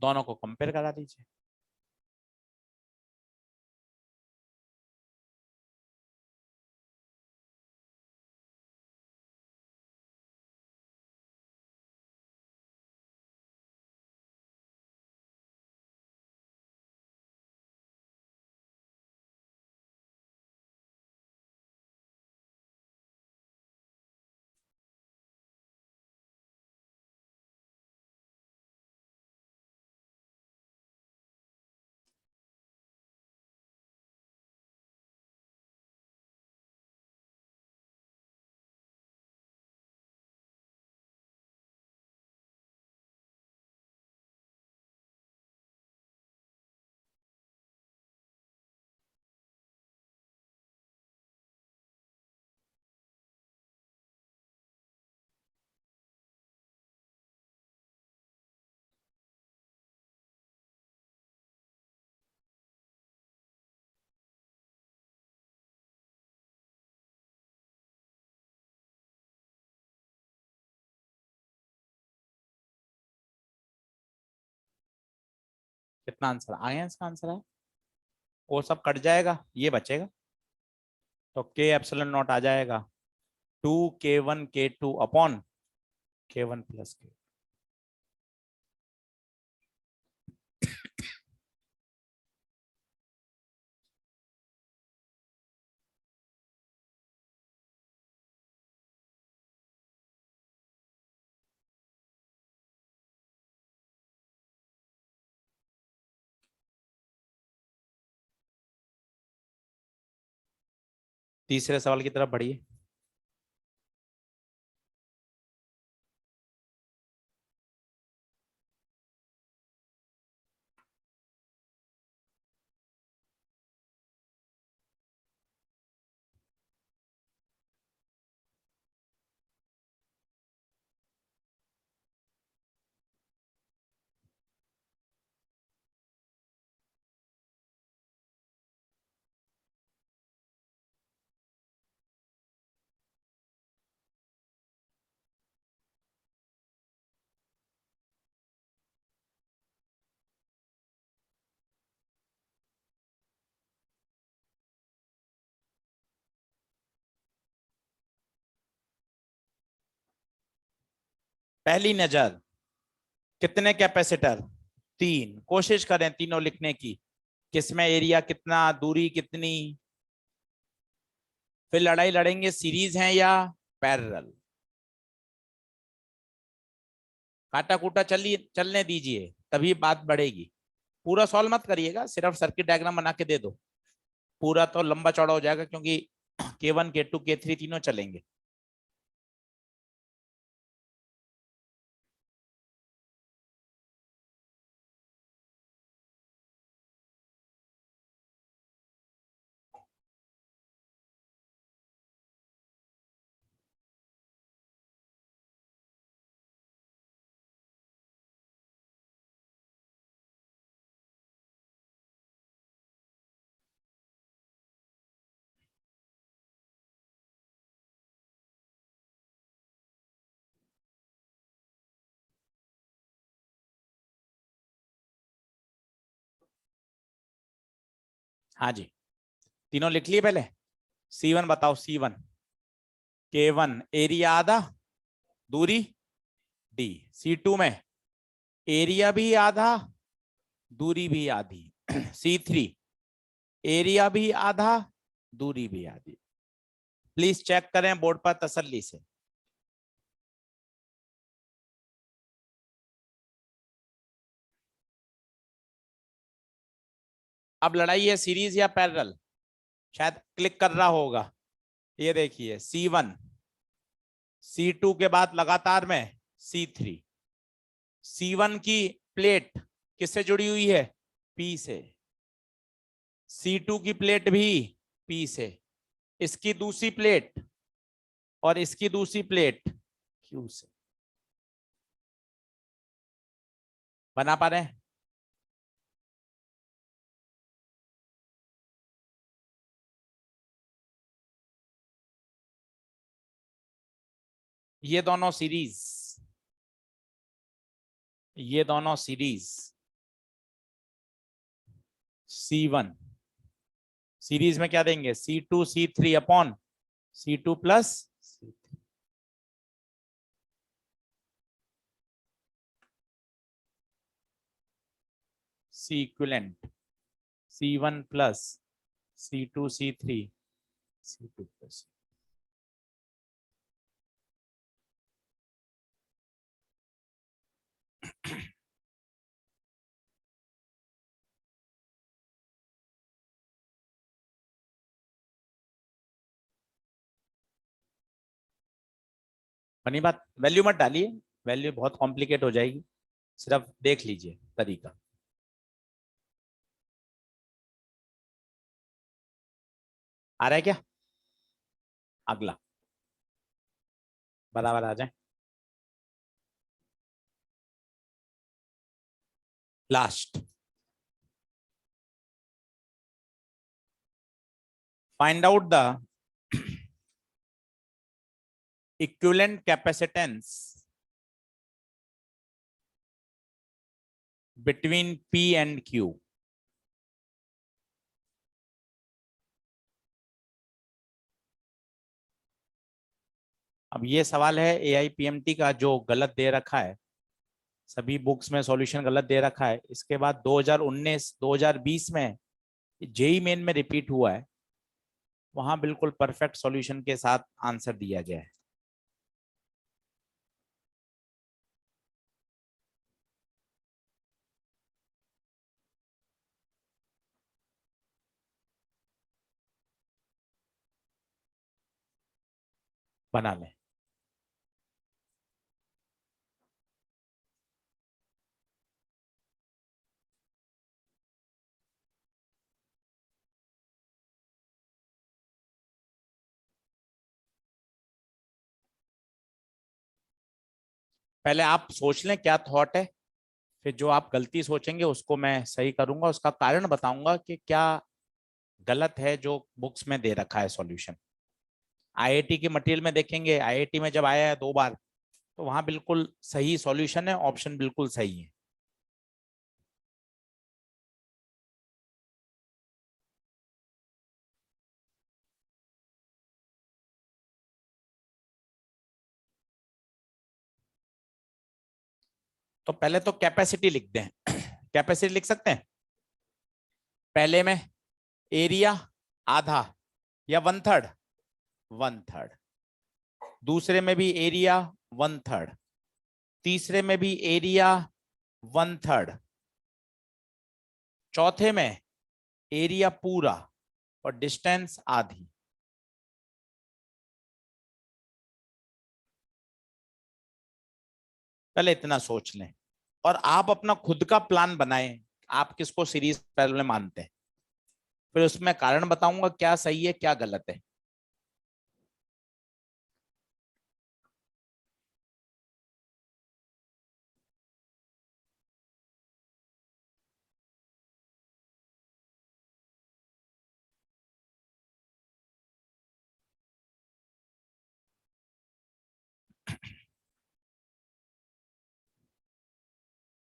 दोनों को कंपेयर करा दीजिए। कितना आंसर आया? इसका आंसर है, वो सब कट जाएगा, ये बचेगा। तो के एप्सिलॉन नॉट आ जाएगा 2k1 k2 upon k1 plus के। तीसरे सवाल की तरफ बढ़िए। पहली नजर कितने कैपेसिटर? तीन। कोशिश करें तीनों लिखने की। किसमें एरिया कितना, दूरी कितनी। फिर लड़ाई लड़ेंगे सीरीज है या पैरेलल। काटा कूटा चलने दीजिए, तभी बात बढ़ेगी। पूरा सॉल्व मत करिएगा, सिर्फ सर्किट डायग्राम बना के दे दो। पूरा तो लंबा चौड़ा हो जाएगा, क्योंकि K1 K2 K3 तीनों चलेंगे। हाँ जी, तीनों लिख लिए पहले। C1 बताओ, C1 K1 एरिया आधा, दूरी D। C2 में एरिया भी आधा, दूरी भी आधी। C3 एरिया भी आधा, दूरी भी आधी। प्लीज चेक करें बोर्ड पर तसल्ली से। अब लड़ाई है सीरीज या पैरेलल, शायद क्लिक कर रहा होगा। ये देखिए C1 C2 के बाद लगातार में C3। C1 की प्लेट किससे जुड़ी हुई है? P से। C2 की प्लेट भी P से। इसकी दूसरी प्लेट और इसकी दूसरी प्लेट Q से। बना पा रहे हैं? ये दोनों सीरीज, ये दोनों सीरीज C1 सीरीज में क्या देंगे? C2 C3 upon C2 plus C3। C equivalent C1 plus C2 C3 C2 plus. बनी बात? वैल्यू मत डालिए, वैल्यू बहुत कॉम्प्लिकेट हो जाएगी, सिर्फ देख लीजिए तरीका। आ रहा है क्या? अगला बराबर आ जाए। Last, find out the equivalent capacitance between P and Q। अब ये सवाल है AIPMT का, जो गलत दे रखा है, सभी बुक्स में सॉल्यूशन गलत दे रखा है। इसके बाद 2019 2020 में जेई मेन में रिपीट हुआ है, वहां बिल्कुल परफेक्ट सॉल्यूशन के साथ आंसर दिया गया है। बना लें। पहले आप सोच लें क्या थॉट है, फिर जो आप गलती सोचेंगे उसको मैं सही करूंगा, उसका कारण बताऊंगा कि क्या गलत है जो बुक्स में दे रखा है सॉल्यूशन। आईआईटी के मटेरियल में देखेंगे, आईआईटी में जब आया है 2 बार, तो वहां बिल्कुल सही सॉल्यूशन है, ऑप्शन बिल्कुल सही है। तो पहले तो कैपेसिटी लिख दें। कैपेसिटी लिख सकते हैं। पहले में एरिया आधा या 1/3, 1/3। दूसरे में भी एरिया 1/3, तीसरे में भी एरिया 1/3, चौथे में एरिया पूरा और डिस्टेंस आधी। पहले इतना सोच लें और आप अपना खुद का प्लान बनाएं, आप किसको सीरीज पैरेलल में मानते हैं, फिर उसमें कारण बताऊंगा क्या सही है क्या गलत है।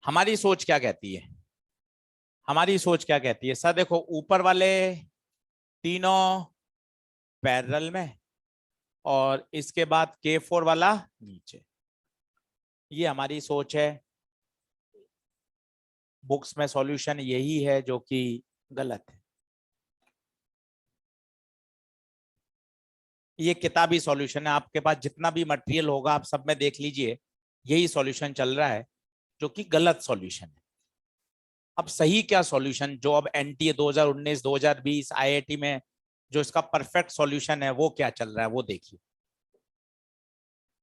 हमारी सोच क्या कहती है? हमारी सोच क्या कहती है सर, देखो ऊपर वाले तीनों पैरेलल में और इसके बाद K4 वाला नीचे, ये हमारी सोच है। बुक्स में सॉल्यूशन यही है जो कि गलत है। ये किताबी सॉल्यूशन है, आपके पास जितना भी मटेरियल होगा आप सब में देख लीजिए, यही सॉल्यूशन चल रहा है जो कि गलत सॉल्यूशन है। अब सही क्या सॉल्यूशन, जो अब एनटीए 2019 2020 आईआईटी में जो इसका परफेक्ट सॉल्यूशन है वो क्या चल रहा है वो देखिए।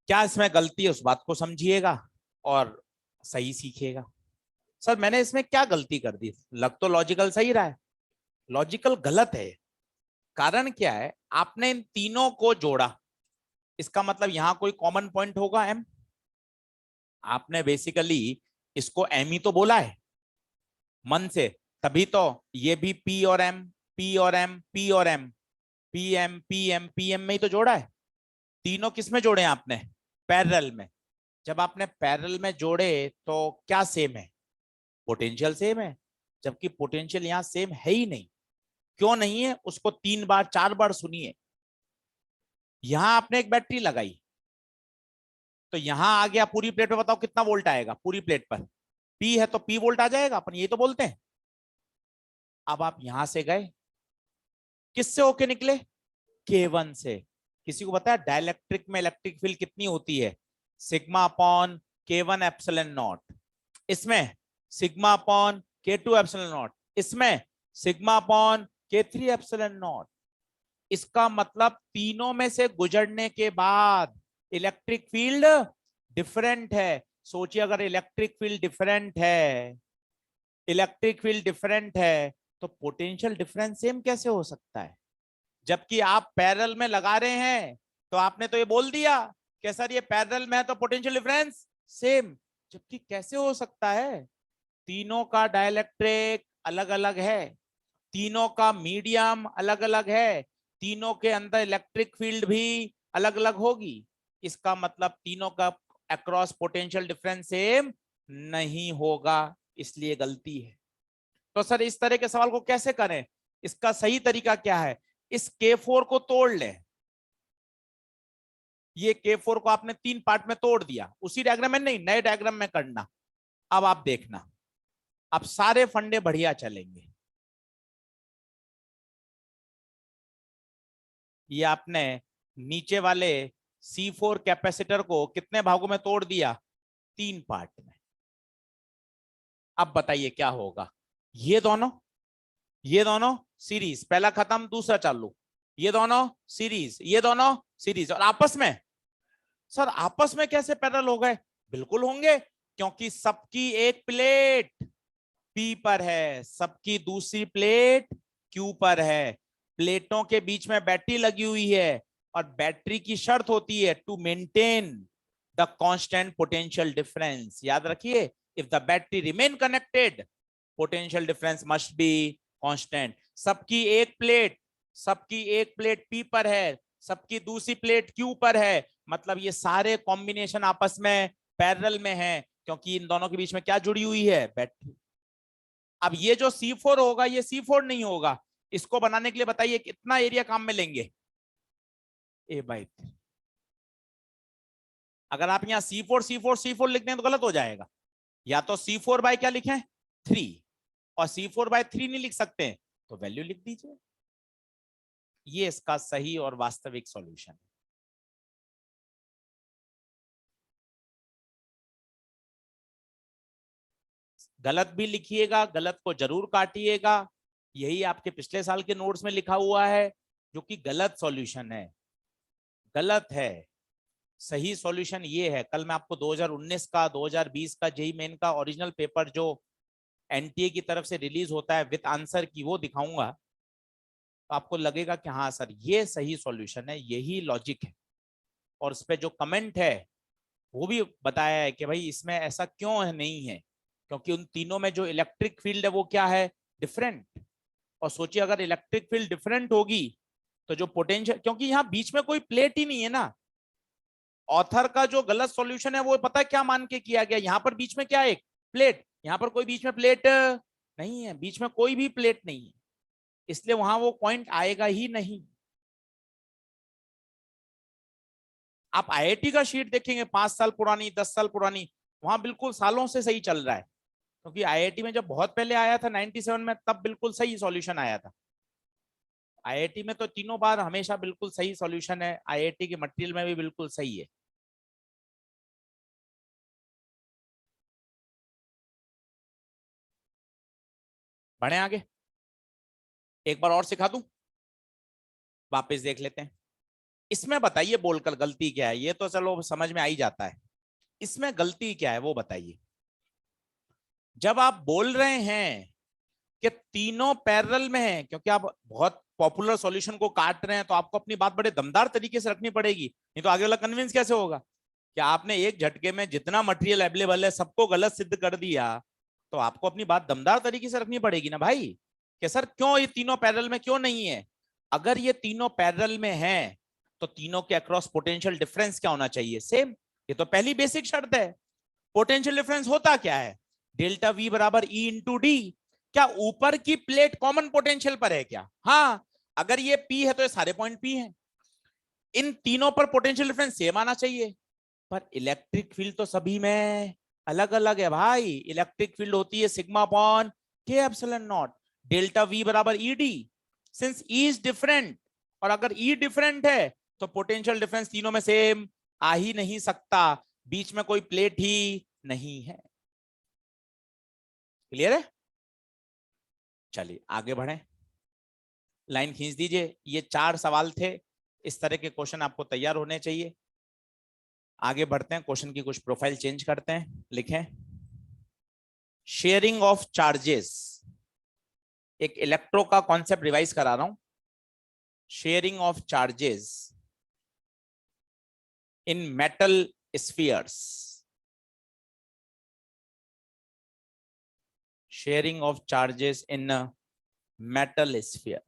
क्या इसमें गलती है उस बात को समझिएगा और सही सीखिएगा। सर मैंने इसमें क्या गलती कर दी, लग तो लॉजिकल सही रहा है, लॉजिकल गलत है। कारण क्या है, आपने इन तीनों को जोड़ा, इसका मतलब यहां कोई कॉमन पॉइंट होगा एम। आपने बेसिकली इसको एम ही तो बोला है मन से, तभी तो ये भी पी और एम, पी और एम, पी और M, P M P M P M में ही तो जोड़ा है। तीनों किस में जोड़े हैं आपने, पैरेलल में। जब आपने पैरेलल में जोड़े तो क्या सेम है, पोटेंशियल सेम है, जबकि पोटेंशियल यहां सेम है ही नहीं। क्यों नहीं है उसको 3 बार 4 बार सुनिए। यहां आपने एक बैटरी लगाई तो यहां आ गया पूरी प्लेट पे, बताओ कितना वोल्ट आएगा पूरी प्लेट पर, पी है तो पी वोल्ट आ जाएगा, अपन ये तो बोलते हैं। अब आप यहां से गए, किससे होके निकले, K1 से। किसी को पता है डाइलेक्ट्रिक में इलेक्ट्रिक फील्ड कितनी होती है, sigma upon K1 epsilon naught, इसमें sigma upon K2 epsilon naught, इसमें sigma upon K3 epsilon naught. इसका मतलब तीनों में से गुजरने के बाद इलेक्ट्रिक फील्ड डिफरेंट है। सोचिए अगर इलेक्ट्रिक फील्ड डिफरेंट है, इलेक्ट्रिक फील्ड डिफरेंट है तो पोटेंशियल डिफरेंस सेम कैसे हो सकता है। जबकि आप पैरेलल में लगा रहे हैं तो आपने तो ये बोल दिया कि सर ये पैरेलल में है तो पोटेंशियल डिफरेंस सेम, जबकि कैसे हो सकता है, तीनों का डाइलेक्ट्रिक अलग अलग है, तीनों का मीडियम अलग अलग है, तीनों के अंदर इलेक्ट्रिक फील्ड भी अलग अलग होगी। इसका मतलब तीनों का अक्रॉस पोटेंशियल डिफरेंस सेम नहीं होगा, इसलिए गलती है। तो सर इस तरह के सवाल को कैसे करें, इसका सही तरीका क्या है, इस K4 को तोड़ लें। ये K4 को आपने 3 पार्ट में तोड़ दिया, उसी डायग्राम में नहीं नए डायग्राम में करना। अब आप देखना, अब सारे फंडे बढ़िया चलेंगे। ये आपने नीचे वाले C4 कैपेसिटर को कितने भागों में तोड़ दिया, 3 पार्ट में। अब बताइए क्या होगा, ये दोनों सीरीज, पहला खत्म दूसरा चालू, ये दोनों सीरीज, ये दोनों सीरीज, और आपस में, सर आपस में कैसे पैरेलल हो गए, बिल्कुल होंगे, क्योंकि सबकी एक प्लेट P पर है, सबकी दूसरी प्लेट Q पर है, प्लेटों के बीच में बैटरी लगी हुई है, और बैटरी की शर्त होती है to maintain the constant potential difference. याद रखिए, if the battery remain connected potential difference must be constant. सबकी एक प्लेट P पर है, सबकी दूसरी प्लेट Q पर है, मतलब ये सारे कॉम्बिनेशन आपस में पैरेलल में है, क्योंकि इन दोनों के बीच में क्या जुड़ी हुई है, बैटरी। अब ये जो C4 होगा ये C4 नहीं होगा, इसको बनाने के लिए बताइए कितना एरिया काम में लेंगे, A/3। अगर आप यहाँ C4 लिखते हैं तो गलत हो जाएगा, या तो C4 बाय क्या लिखें 3, और C4 बाय 3 नहीं लिख सकते तो वैल्यू लिख दीजिए। ये इसका सही और वास्तविक सॉल्यूशन है। गलत भी लिखिएगा, गलत को जरूर काटिएगा, यही आपके पिछले साल के नोट्स में लिखा हुआ है, जो कि गलत सॉल्यूशन है, गलत है। सही सॉल्यूशन ये है, कल मैं आपको 2019 का 2020 का जेईई मेन का ओरिजिनल पेपर जो एनटीए की तरफ से रिलीज होता है विद आंसर की, वो दिखाऊंगा, तो आपको लगेगा कि हाँ सर ये सही सॉल्यूशन है, यही लॉजिक है। और उस पर जो कमेंट है वो भी बताया है कि भाई इसमें ऐसा क्यों है, नहीं है, क्योंकि उन तीनों में जो इलेक्ट्रिक फील्ड है वो क्या है, डिफरेंट। और सोचिए अगर इलेक्ट्रिक फील्ड डिफरेंट होगी तो जो पोटेंशियल, क्योंकि यहाँ बीच में कोई प्लेट ही नहीं है ना, ऑथर का जो गलत सॉल्यूशन है वो पता है क्या मान के किया गया, यहाँ पर बीच में क्या है, एक प्लेट, यहाँ पर कोई बीच में प्लेट नहीं है, बीच में कोई भी प्लेट नहीं है, इसलिए वहां वो पॉइंट आएगा ही नहीं। आप आईआईटी का शीट देखेंगे 5 साल पुरानी, 10 साल पुरानी, वहां बिल्कुल सालों से सही चल रहा है, क्योंकि आईआईटी में जब बहुत पहले आया था 97 में, तब बिल्कुल सही सॉल्यूशन आया था। आईआईटी में तो तीनों बार हमेशा बिल्कुल सही सॉल्यूशन है, आईआईटी के मटेरियल में भी बिल्कुल सही है। बढ़े आगे, एक बार और सिखा दूं, वापस देख लेते हैं। इसमें बताइए बोलकर गलती क्या है, ये तो चलो समझ में आ ही जाता है, इसमें गलती क्या है वो बताइए। जब आप बोल रहे हैं कि तीनों पैरेलल में है, क्योंकि आप बहुत पॉपुलर सॉल्यूशन को काट रहे हैं, तो आपको अपनी बात बड़े दमदार तरीके से रखनी पड़ेगी, नहीं तो आगे वाला कन्विंस कैसे होगा कि आपने एक झटके में जितना मटेरियल अवेलेबल है सबको गलत सिद्ध कर दिया। तो आपको अपनी बात दमदार तरीके से रखनी पड़ेगी ना भाई, कि सर क्यों ये तीनों पैरेलल में क्यों नहीं है। अगर ये तीनों पैरेलल में है तो तीनों के अक्रॉस पोटेंशियल डिफरेंस क्या होना चाहिए, सेम। ये तो पहली बेसिक शर्त है। पोटेंशियल डिफरेंस होता क्या है, डेल्टा वी बराबर ई इंटू डी। क्या ऊपर की प्लेट कॉमन पोटेंशियल पर है क्या, हाँ, अगर ये पी है तो ये सारे पॉइंट पी हैं। इन तीनों पर पोटेंशियल डिफरेंस सेम आना चाहिए, पर इलेक्ट्रिक फील्ड तो सभी में अलग अलग है भाई। इलेक्ट्रिक फील्ड होती है सिग्मा अपॉन के एप्सिलॉन नॉट, डेल्टा वी बराबर E D. Since E is different, और अगर ई डिफरेंट है तो पोटेंशियल डिफरेंस तीनों में सेम आ ही नहीं सकता, बीच में कोई प्लेट ही नहीं है। क्लियर है, चलिए आगे बढ़े, लाइन खींच दीजिए। ये 4 सवाल थे, इस तरह के क्वेश्चन आपको तैयार होने चाहिए। आगे बढ़ते हैं, क्वेश्चन की कुछ प्रोफाइल चेंज करते हैं। लिखें शेयरिंग ऑफ चार्जेस, एक इलेक्ट्रो का कॉन्सेप्ट रिवाइज करा रहा हूं। Sharing of charges in metal spheres, sharing of charges in metal sphere.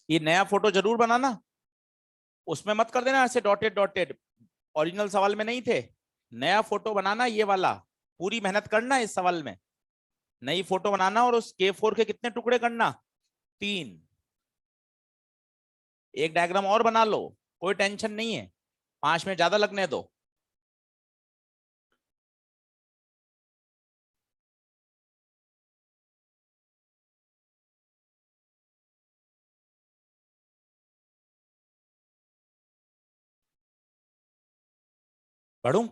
ये नया फोटो जरूर बनाना, उसमें मत कर देना ऐसे डॉटेड डॉटेड, ओरिजिनल सवाल में नहीं थे। नया फोटो बनाना ये वाला, पूरी मेहनत करना इस सवाल में, नई फोटो बनाना, और उस K4 के कितने टुकड़े करना, 3। एक डायग्राम और बना लो, कोई टेंशन नहीं है, 5 में ज्यादा लगने दो। बढ़ू,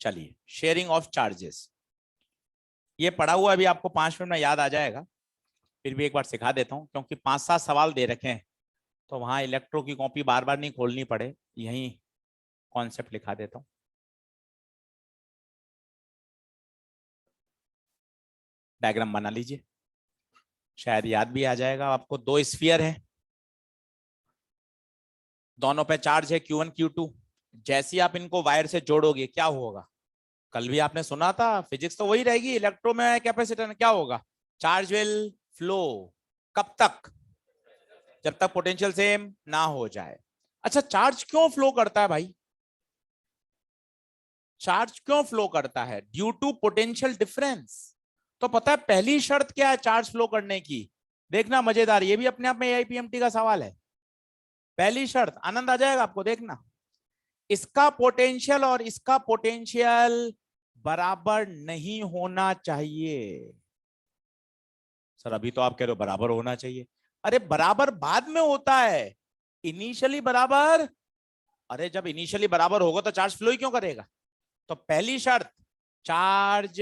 चलिए शेयरिंग ऑफ चार्जेस, ये पढ़ा हुआ अभी आपको 5 मिनट में याद आ जाएगा, फिर भी एक बार सिखा देता हूं, क्योंकि 5-7 सवाल दे रखे हैं, तो वहां इलेक्ट्रो की कॉपी बार बार नहीं खोलनी पड़े, यही कॉन्सेप्ट लिखा देता हूं। डायग्राम बना लीजिए, शायद याद भी आ जाएगा आपको। 2 स्फीयर है, दोनों पे चार्ज है Q1 Q2। जैसे आप इनको वायर से जोड़ोगे क्या होगा, कल भी आपने सुना था, फिजिक्स तो वही रहेगी, इलेक्ट्रो में कैपेसिटर क्या होगा, चार्ज विल फ्लो। कब तक, जब तक पोटेंशियल सेम ना हो जाए। अच्छा, चार्ज क्यों फ्लो करता है भाई, चार्ज क्यों फ्लो करता है, ड्यू टू पोटेंशियल डिफरेंस। तो पता है पहली शर्त क्या है चार्ज फ्लो करने की, देखना मजेदार, ये भी अपने आप में AIPMT का सवाल है। पहली शर्त, आनंद आ जाएगा आपको, देखना, इसका पोटेंशियल और इसका पोटेंशियल बराबर नहीं होना चाहिए। सर अभी तो आप कह रहे हो बराबर होना चाहिए, अरे बराबर बाद में होता है, इनिशियली बराबर। अरे जब इनिशियली बराबर होगा तो चार्ज फ्लो ही क्यों करेगा। तो पहली शर्त, चार्ज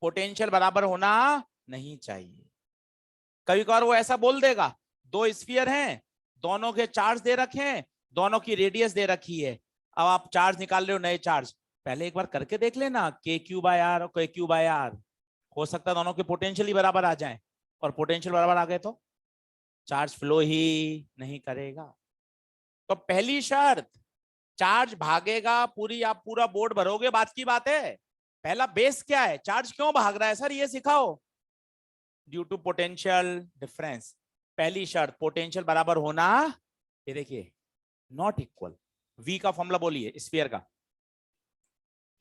पोटेंशियल बराबर होना नहीं चाहिए। कभी कभार वो ऐसा बोल देगा, 2 स्फीयर हैं, दोनों के चार्ज दे रखे हैं, दोनों की रेडियस दे रखी है, अब आप चार्ज निकाल रहे हो नए चार्ज, पहले एक बार करके देख लेना, KQ/R और KQ/R, हो सकता है दोनों के पोटेंशियल ही बराबर आ जाए, और पोटेंशियल बराबर आ गए तो चार्ज फ्लो ही नहीं करेगा। तो पहली शर्त, चार्ज भागेगा, पूरी आप पूरा बोर्ड भरोगे बात की बात है, पहला बेस क्या है, चार्ज क्यों भाग रहा है सर ये सिखाओ, ड्यू टू पोटेंशियल डिफरेंस। पहली शर्त पोटेंशियल बराबर होना, ये देखिए नॉट इक्वल। वी का फॉर्मूला बोलिए स्फीयर का,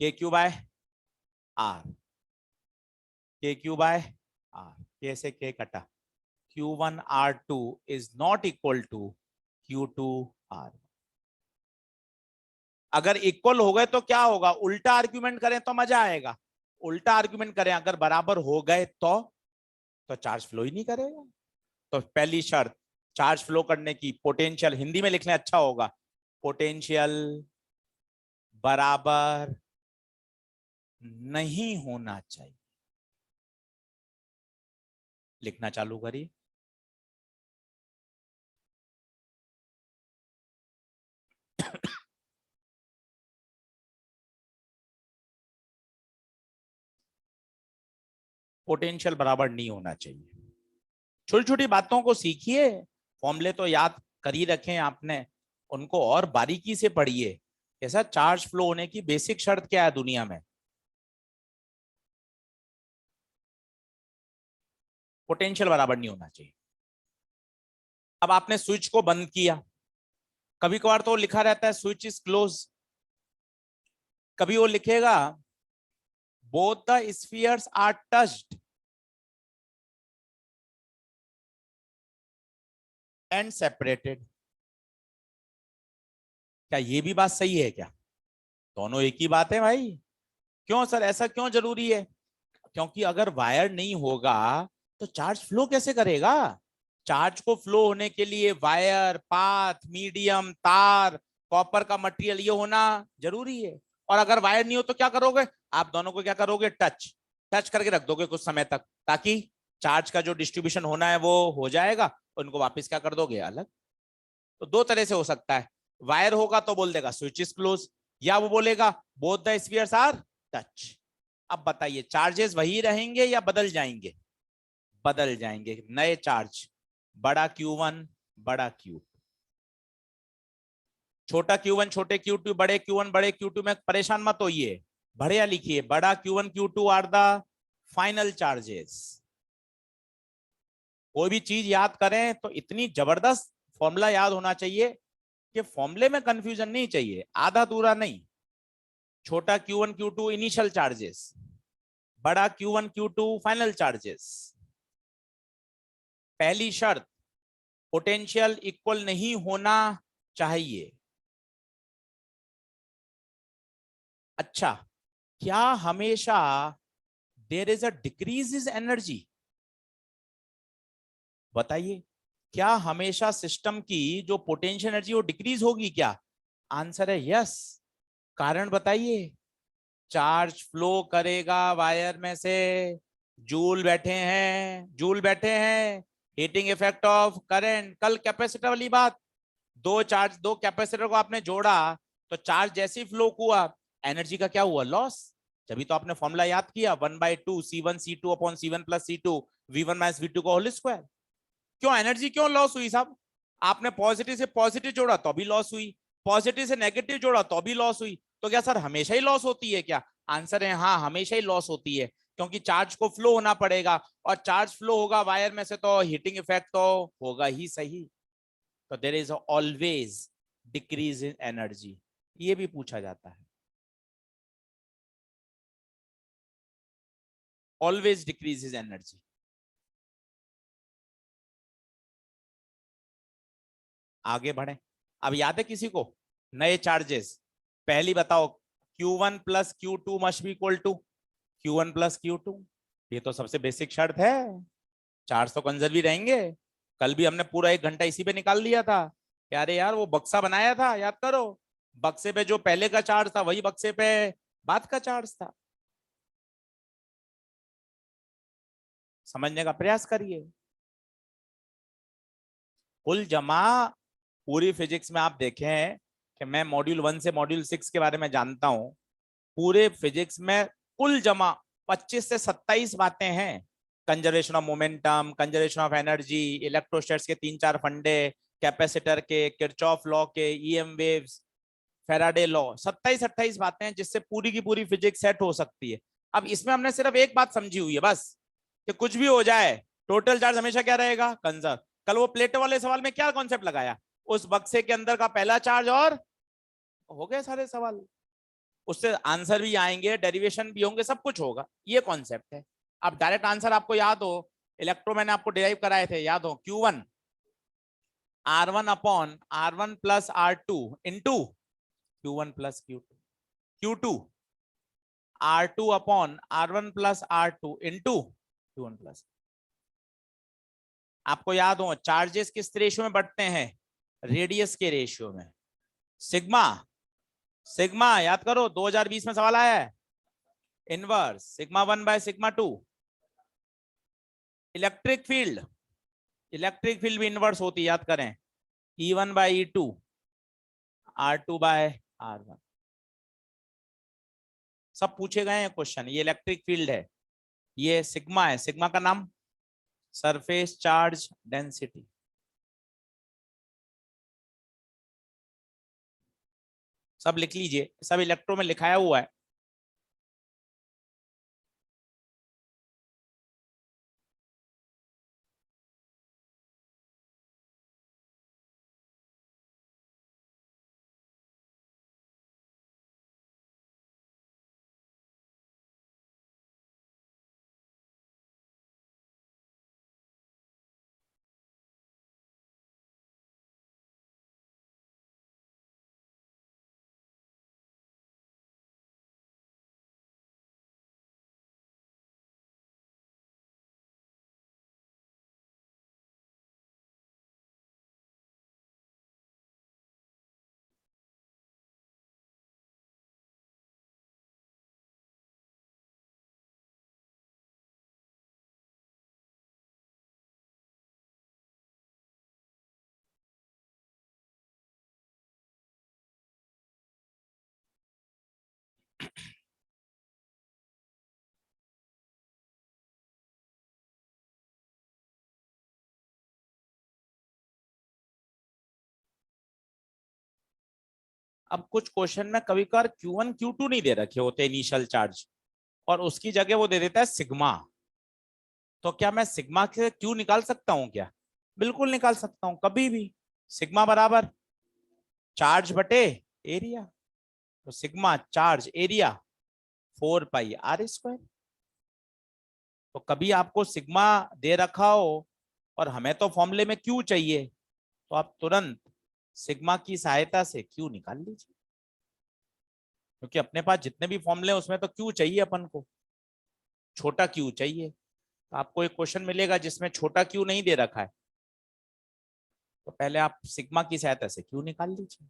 के क्यू बाय आर, के क्यू बाय आर, के से के कटा, Q1 R2 is not equal to Q2 R। अगर इक्वल हो गए तो क्या होगा, उल्टा आर्ग्यूमेंट करें तो मजा आएगा। उल्टा आर्ग्यूमेंट करें अगर बराबर हो गए तो चार्ज फ्लो ही नहीं करेगा। तो पहली शर्त चार्ज फ्लो करने की, पोटेंशियल हिंदी में लिखने अच्छा होगा, पोटेंशियल बराबर नहीं होना चाहिए। लिखना चालू करिए। पोटेंशियल बराबर नहीं होना चाहिए। छोटी छोटी बातों को सीखिए, फॉर्मूले तो याद कर ही रखें आपने, उनको और बारीकी से पढ़िए। ऐसा चार्ज फ्लो होने की बेसिक शर्त क्या है दुनिया में, पोटेंशियल बराबर नहीं होना चाहिए। अब आपने स्विच को बंद किया, कभी कभार तो लिखा रहता है स्विच इज क्लोज, कभी वो लिखेगा both the spheres are touched and separated. क्या ये भी बात सही है क्या? दोनों एक ही बात है भाई। क्यों सर, ऐसा क्यों जरूरी है? क्योंकि अगर वायर नहीं होगा तो चार्ज फ्लो कैसे करेगा? चार्ज को फ्लो होने के लिए वायर, पाथ, मीडियम, तार, कॉपर का मटेरियल ये होना जरूरी है। और अगर वायर नहीं हो तो क्या करोगे आप दोनों को, क्या करोगे, टच टच करके रख दोगे कुछ समय तक, ताकि चार्ज का जो डिस्ट्रीब्यूशन होना है वो हो जाएगा, उनको वापस क्या कर दोगे, अलग। तो दो तरह से हो सकता है, वायर होगा तो बोल देगा स्विच इज क्लोज, या वो बोलेगा both the spheres are touch. अब बताइए चार्जेस वही रहेंगे या बदल जाएंगे? बदल जाएंगे, नए चार्ज, बड़ा Q1 बड़ा Q2, छोटा Q1 छोटे Q2, बड़े Q1 बड़े Q2 में परेशान मत होइए, बढ़िया लिखिए, बड़ा Q1 Q2 are the final charges. कोई भी चीज याद करें तो इतनी जबरदस्त फॉर्मूला याद होना चाहिए कि फॉर्मूले में कंफ्यूजन नहीं चाहिए, आधा दूरा नहीं। छोटा Q1 Q2 इनिशियल चार्जेस, बड़ा Q1 Q2 फाइनल चार्जेस। पहली शर्त पोटेंशियल इक्वल नहीं होना चाहिए। अच्छा, क्या हमेशा there is a decrease is energy? बताइए, क्या हमेशा सिस्टम की जो पोटेंशियल एनर्जी वो डिक्रीज होगी क्या? आंसर है यस। कारण बताइए, चार्ज फ्लो करेगा वायर में से, जूल बैठे हैं, जूल बैठे हैं, हीटिंग इफेक्ट ऑफ करंट। कल कैपेसिटर वाली बात, दो चार्ज, दो कैपेसिटर को आपने जोड़ा तो चार्ज जैसे ही फ्लो हुआ, एनर्जी का क्या हुआ, लॉस। जब तो आपने फॉर्मूला याद किया 1/2 C1 C2 upon C1 plus C2 V1 minus V2 का होल स्क्वायर। क्यों एनर्जी क्यों लॉस हुई साहब? आपने पॉजिटिव से पॉजिटिव जोड़ा तो भी लॉस हुई, पॉजिटिव से नेगेटिव जोड़ा तो भी लॉस हुई। तो क्या सर हमेशा ही लॉस होती है क्या? आंसर है हाँ, हमेशा ही लॉस होती है, क्योंकि चार्ज को फ्लो होना पड़ेगा, और चार्ज फ्लो होगा वायर में से तो हीटिंग इफेक्ट तो होगा ही सही। तो there is always decrease in energy, ये भी पूछा जाता है, ऑलवेज डिक्रीज इज एनर्जी। आगे बढ़े, अब याद है किसी को नए चार्जेस? पहली बताओ, Q1 plus Q2 must be equal to Q1 plus Q2। ये तो सबसे बेसिक शर्त है, चार्ज तो कंजर्व ही रहेंगे। कल भी हमने पूरा 1 घंटा इसी पे निकाल दिया था। अरे यार वो बक्सा बनाया था, याद करो, बक्से पे जो पहले का चार्ज था वही बक्से पे बाद का चार्ज था। समझने का प्रयास करिए। कुल जमा पूरी फिजिक्स में आप देखें कि मैं मॉड्यूल 1 से मॉड्यूल 6 के बारे में जानता हूं, पूरे फिजिक्स में कुल जमा 25 से 27 बातें हैं। Conservation of momentum, conservation of energy, electrostatics के 3-4 फंडे, कैपेसिटर के, किरचॉफ लॉ के, ईएम वेव्स, फैराडे लॉ, 27-28 बातें हैं जिससे पूरी की पूरी फिजिक्स सेट हो सकती है। अब इसमें हमने सिर्फ एक बात समझी हुई है बस, कि कुछ भी हो जाए टोटल चार्ज हमेशा क्या रहेगा, कंजर्व। कल वो प्लेटो वाले सवाल में क्या कॉन्सेप्ट लगाया, उस बक्से के अंदर का पहला चार्ज और हो गए सारे सवाल। उससे आंसर भी आएंगे, डेरिवेशन भी होंगे, सब कुछ होगा। ये कॉन्सेप्ट है। अब डायरेक्ट आंसर आपको याद हो, इलेक्ट्रो मैंने आपको डिराइव कराए थे, याद हो, Q1 R1 upon R1 plus R2 into Q1 plus Q2, Q2 R2 upon R1 plus R2 into Q1 plus. आपको याद हो चार्जेस किस रेशियो में बढ़ते हैं, रेडियस के रेशियो में। सिग्मा, सिग्मा याद करो 2020 में सवाल आया है, inverse sigma 1 by sigma 2। Electric field, electric field भी इनवर्स होती है, याद करें, E1 bye E2 R2 bye R1। सब पूछे गए हैं क्वेश्चन। ये इलेक्ट्रिक फील्ड है, ये सिग्मा है, सिग्मा का नाम सरफेस चार्ज डेंसिटी। सब लिख लीजिए, सब इलेक्ट्रो में लिखाया हुआ है। अब कुछ क्वेश्चन में कभी कभार Q1 Q2 नहीं दे रखे होते इनिशियल चार्ज, और उसकी जगह वो दे देता है सिग्मा। तो क्या मैं सिग्मा से Q निकाल सकता हूं क्या? बिल्कुल निकाल सकता हूं, कभी भी। सिग्मा बराबर चार्ज बटे एरिया, तो सिग्मा चार्ज एरिया 4 पाई R²। तो कभी आपको सिग्मा दे रखा हो और हमें तो फॉर्मूले में Q चाहिए, तो आप तुरंत सिग्मा की सहायता से Q निकाल लीजिए, क्योंकि अपने पास जितने भी फॉर्मूले हैं उसमें तो Q चाहिए अपन को, छोटा Q चाहिए। तो आपको एक क्वेश्चन मिलेगा जिसमें छोटा Q नहीं दे रखा है, तो पहले आप सिग्मा की सहायता से Q निकाल लीजिए।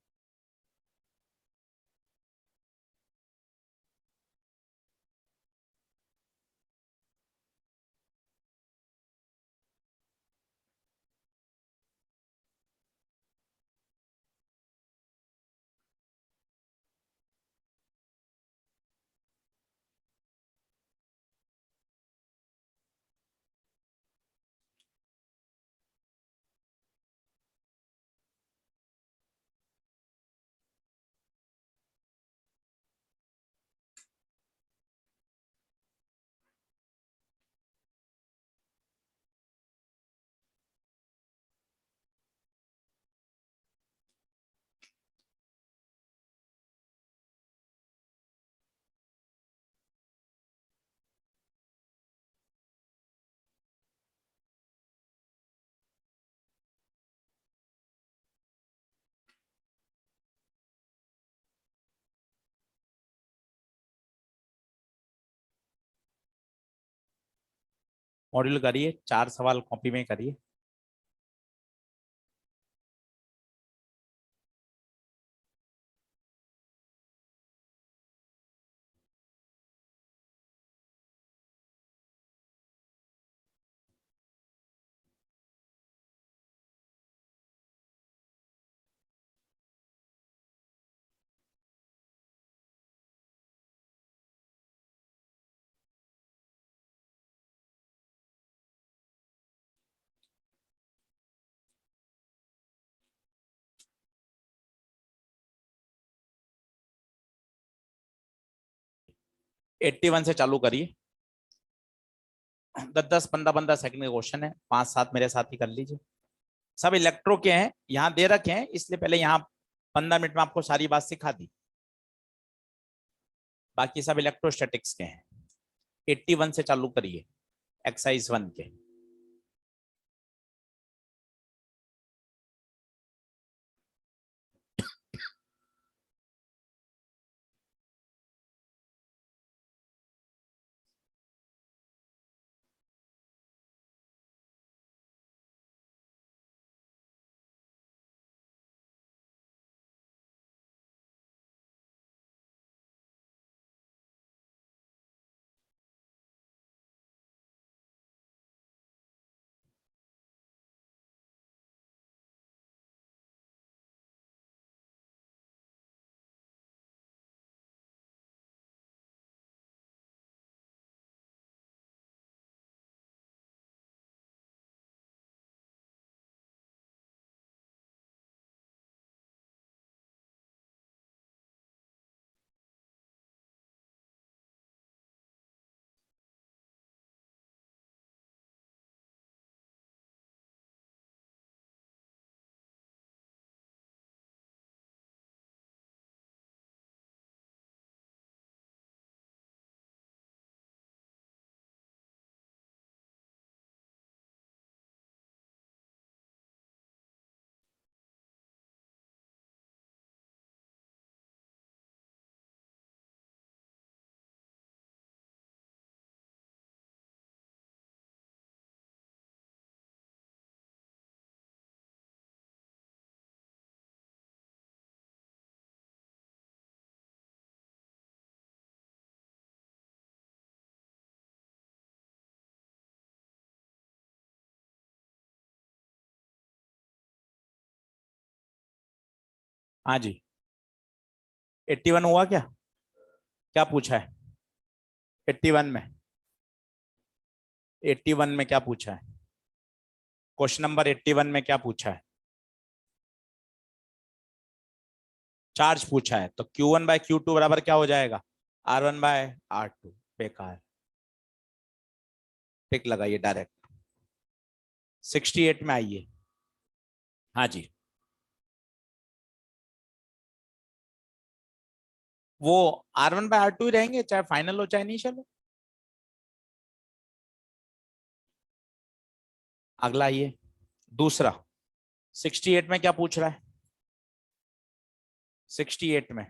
मॉड्यूल करिए, 4 सवाल कॉपी में करिए। एट्टी वन से चालू करिए, 10-10 15-15 सेकंड का क्वेश्चन है, 5-7 मेरे साथ ही कर लीजिए। सब इलेक्ट्रो के हैं, यहाँ दे रखे हैं, इसलिए पहले यहाँ 15 मिनट में आपको सारी बात सिखा दी। बाकी सब इलेक्ट्रोस्टैटिक्स के हैं। 81 से चालू करिए, एक्सरसाइज 1 के। हाँ जी, 81 हुआ क्या? क्या पूछा है 81 में? 81 में क्या पूछा है? क्वेश्चन नंबर 81 में क्या पूछा है? चार्ज पूछा है, तो Q1 बाय Q2 बराबर क्या हो जाएगा? R1 bye R2। बेकार, टिक लगाइए डायरेक्ट। 68 में आइए। हाँ जी, वो R1 बाय R2 ही रहेंगे, चाहे फाइनल हो चाहे इनिशियल हो। अगला आइए, दूसरा। 68 में क्या पूछ रहा है? 68 में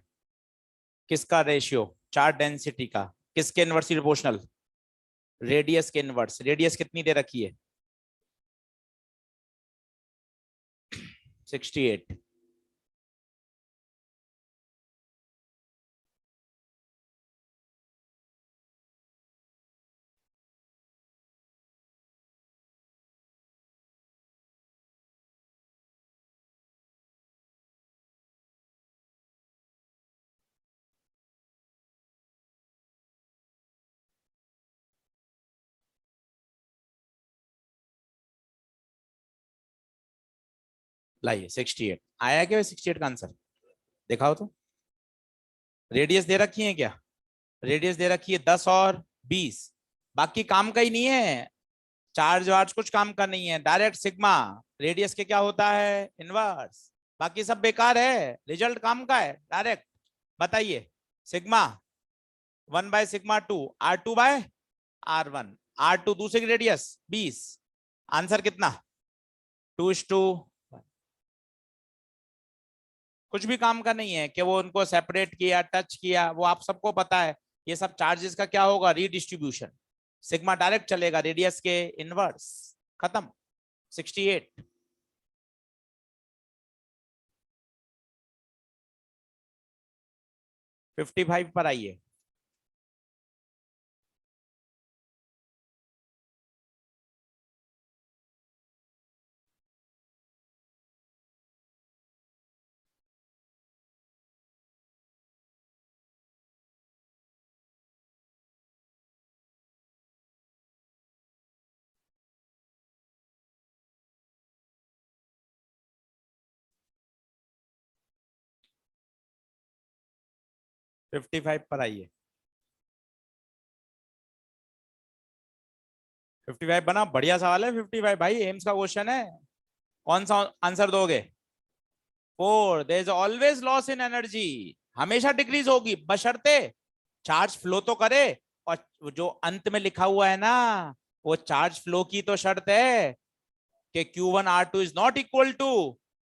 किसका रेशियो? चार्ज डेंसिटी का। किसके इनवर्सली प्रोपोर्शनल? रेडियस के इनवर्स। रेडियस कितनी दे रखी है? 68। लाइए 68 आया क्या? 68 का आंसर दिखाओ तो। रेडियस दे रखी है क्या? रेडियस दे रखी है 10 और 20। बाकी काम का ही नहीं है, चार्ज वार्ज कुछ काम का नहीं है, डायरेक्ट सिग्मा रेडियस के क्या होता है? इनवर्स। बाकी सब बेकार है, रिजल्ट काम का है डायरेक्ट। बताइए, सिग्मा 1/σ2 R2/R1। R2 दूसरे की रेडियस 20। आंसर कितना? 2:1। कुछ भी काम का नहीं है कि वो उनको सेपरेट किया, टच किया, वो आप सबको पता है। ये सब चार्जेस का क्या होगा? रीडिस्ट्रीब्यूशन। सिग्मा डायरेक्ट चलेगा रेडियस के इनवर्स। खत्म। 68। 55 पर आइए। फिफ्टी फाइव पर आइए। 55 बना, बढ़िया सवाल है 55 भाई, एम्स का क्वेश्चन है। कौन सा आंसर दोगे? 4। There is always loss in energy, हमेशा डिक्रीज होगी बशर्ते चार्ज फ्लो तो करे। और जो अंत में लिखा हुआ है ना, वो चार्ज फ्लो की तो शर्त है कि Q1 R2 is not equal to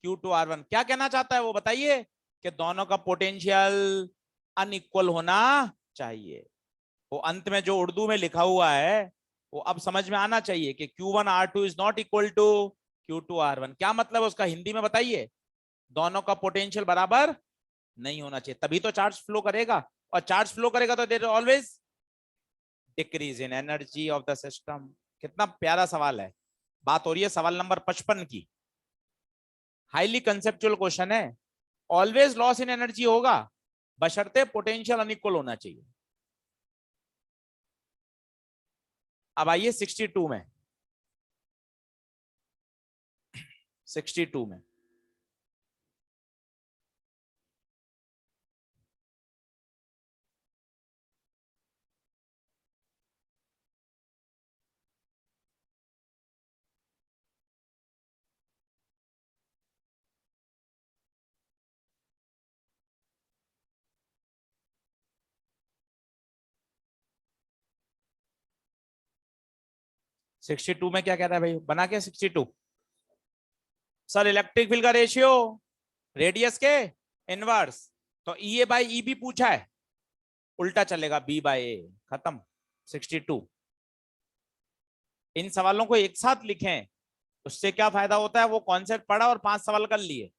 Q2 R1। क्या कहना चाहता है वो बताइए? कि दोनों का पोटेंशियल अनइक्वल होना चाहिए। वो अंत में जो उर्दू में लिखा हुआ है वो अब समझ में आना चाहिए कि Q1 R2 is not equal to Q2 R1। क्या मतलब है उसका हिंदी में बताइए? दोनों का पोटेंशियल बराबर नहीं होना चाहिए, तभी तो चार्ज फ्लो करेगा। और चार्ज फ्लो करेगा तो there always decrease in energy of the system. कितना प्यारा सवाल है। बात हो रही है सवाल नंबर 55 की। हाईली कंसेप्चुअल क्वेश्चन है। ऑलवेज लॉस इन एनर्जी होगा बशर्ते पोटेंशियल अनइक्वल होना चाहिए। अब आइए 62 में। 62 में सिक्सटी टू में क्या कह रहा है भाई? बना के 62। सर इलेक्ट्रिक फील्ड का रेशियो रेडियस के इनवर्स। तो ई ए बाई ई भी पूछा है, उल्टा चलेगा बी बाई ए। खत्म 62। इन सवालों को एक साथ लिखें, उससे क्या फायदा होता है? वो कॉन्सेप्ट पढ़ा और 5 सवाल कर लिए।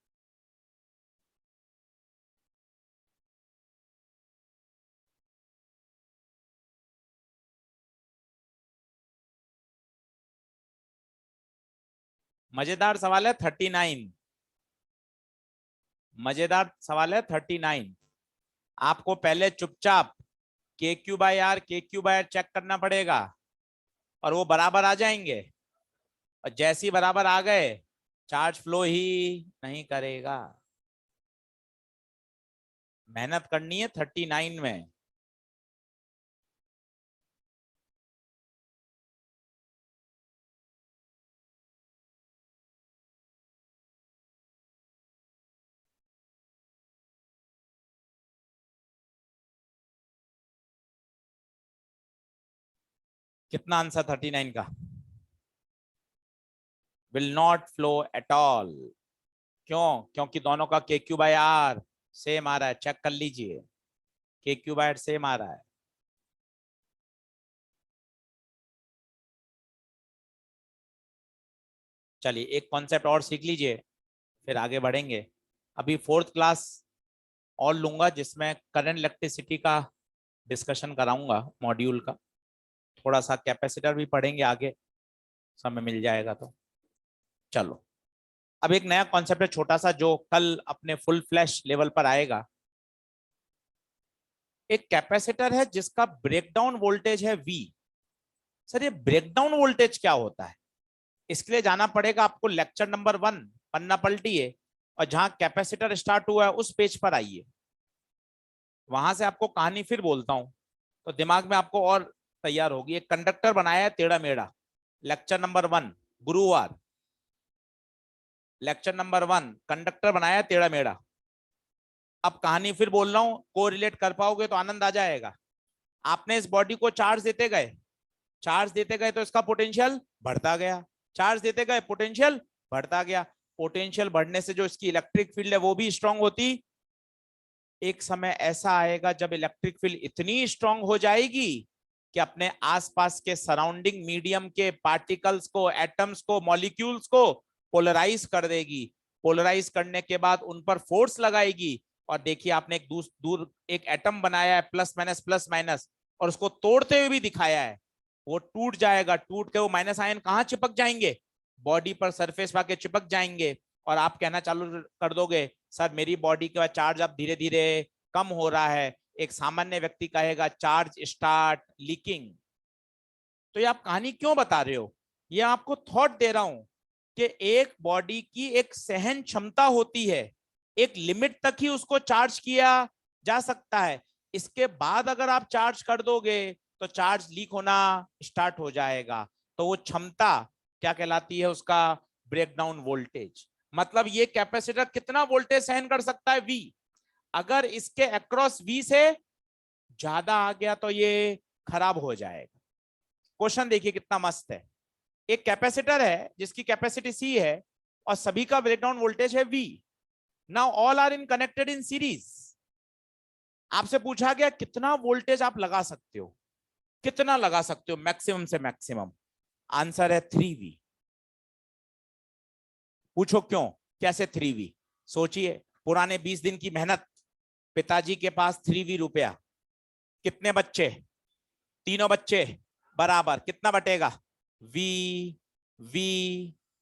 मजेदार सवाल है 39। मजेदार सवाल है 39। आपको पहले चुपचाप के क्यू बाई आर चेक करना पड़ेगा और वो बराबर आ जाएंगे। और जैसे ही बराबर आ गए चार्ज फ्लो ही नहीं करेगा। मेहनत करनी है 39 में। कितना आंसर 39 का? Will not flow at all. क्यों? क्योंकि दोनों का के क्यू बाई आर सेम आ रहा है। चेक कर लीजिए, के क्यू बाई आर सेम आ रहा है। चलिए एक कॉन्सेप्ट और सीख लीजिए, फिर आगे बढ़ेंगे। अभी 4th क्लास और लूंगा जिसमें करंट इलेक्ट्रिसिटी का डिस्कशन कराऊंगा मॉड्यूल का। थोड़ा सा कैपेसिटर भी पढ़ेंगे आगे, समय मिल जाएगा तो। चलो अब एक नया कॉन्सेप्ट है छोटा सा, जो कल अपने फुल फ्लैश लेवल पर आएगा। एक कैपेसिटर है जिसका ब्रेकडाउन वोल्टेज है V। सर ये ब्रेकडाउन वोल्टेज क्या होता है? इसके लिए जाना पड़ेगा आपको लेक्चर नंबर 1, पन्ना पलटिए और जहां कैपेसिटर स्टार्ट हुआ है उस पेज पर आइए। वहां से आपको कहानी फिर बोलता हूं तो दिमाग में आपको और तैयार होगी। एक कंडक्टर बनाया है टेढ़ा मेढ़ा, लेक्चर नंबर 1 गुरुवार। लेक्चर नंबर 1 कंडक्टर बनाया है टेढ़ा मेढ़ा। अब कहानी फिर बोल रहा हूं, को रिलेट कर पाओगे तो आनंद आ जाएगा। आपने इस बॉडी को चार्ज देते गए, चार्ज देते गए तो इसका पोटेंशियल बढ़ता गया, चार्ज देते गए पोटेंशियल बढ़ता गया। पोटेंशियल बढ़ने से जो इसकी इलेक्ट्रिक फील्ड है वो भी स्ट्रांग होती। एक समय ऐसा आएगा जब इलेक्ट्रिक फील्ड इतनी स्ट्रांग हो जाएगी कि अपने आसपास के सराउंडिंग मीडियम के पार्टिकल्स को, एटम्स को, मॉलिक्यूल्स को पोलराइज कर देगी। पोलराइज करने के बाद उन पर फोर्स लगाएगी। और देखिए आपने एक दूर एक एटम बनाया है प्लस माइनस, और उसको तोड़ते हुए भी दिखाया है। वो टूट जाएगा, टूट के वो माइनस आयन कहाँ चिपक जाएंगे? बॉडी पर सरफेस पाके चिपक जाएंगे। और आप कहना चालू कर दोगे सर मेरी बॉडी का चार्ज अब धीरे धीरे कम हो रहा है। एक सामान्य व्यक्ति कहेगा चार्ज स्टार्ट लीकिंग। तो ये आप कहानी क्यों बता रहे हो? ये आपको थॉट दे रहा हूं कि एक बॉडी की एक सहन क्षमता होती है, एक लिमिट तक ही उसको चार्ज किया जा सकता है। इसके बाद अगर आप चार्ज कर दोगे तो चार्ज लीक होना स्टार्ट हो जाएगा। तो वो क्षमता क्या कहलाती है? उसका ब्रेकडाउन वोल्टेज, मतलब ये कैपेसिटर कितना वोल्टेज सहन कर सकता है, V। अगर इसके अक्रॉस V से ज्यादा आ गया तो ये खराब हो जाएगा। क्वेश्चन देखिए कितना मस्त है। एक कैपेसिटर है जिसकी कैपेसिटी C है और सभी का ब्रेकडाउन वोल्टेज है V। Now all are in connected in series. आपसे पूछा गया कितना वोल्टेज आप लगा सकते हो, कितना लगा सकते हो मैक्सिमम से मैक्सिमम। आंसर है 3V। पूछो क्यों, कैसे 3V? सोचिए, पुराने 20 दिन की मेहनत, पिताजी के पास 3V रुपया, कितने बच्चे, तीनों बच्चे बराबर, कितना बटेगा, V V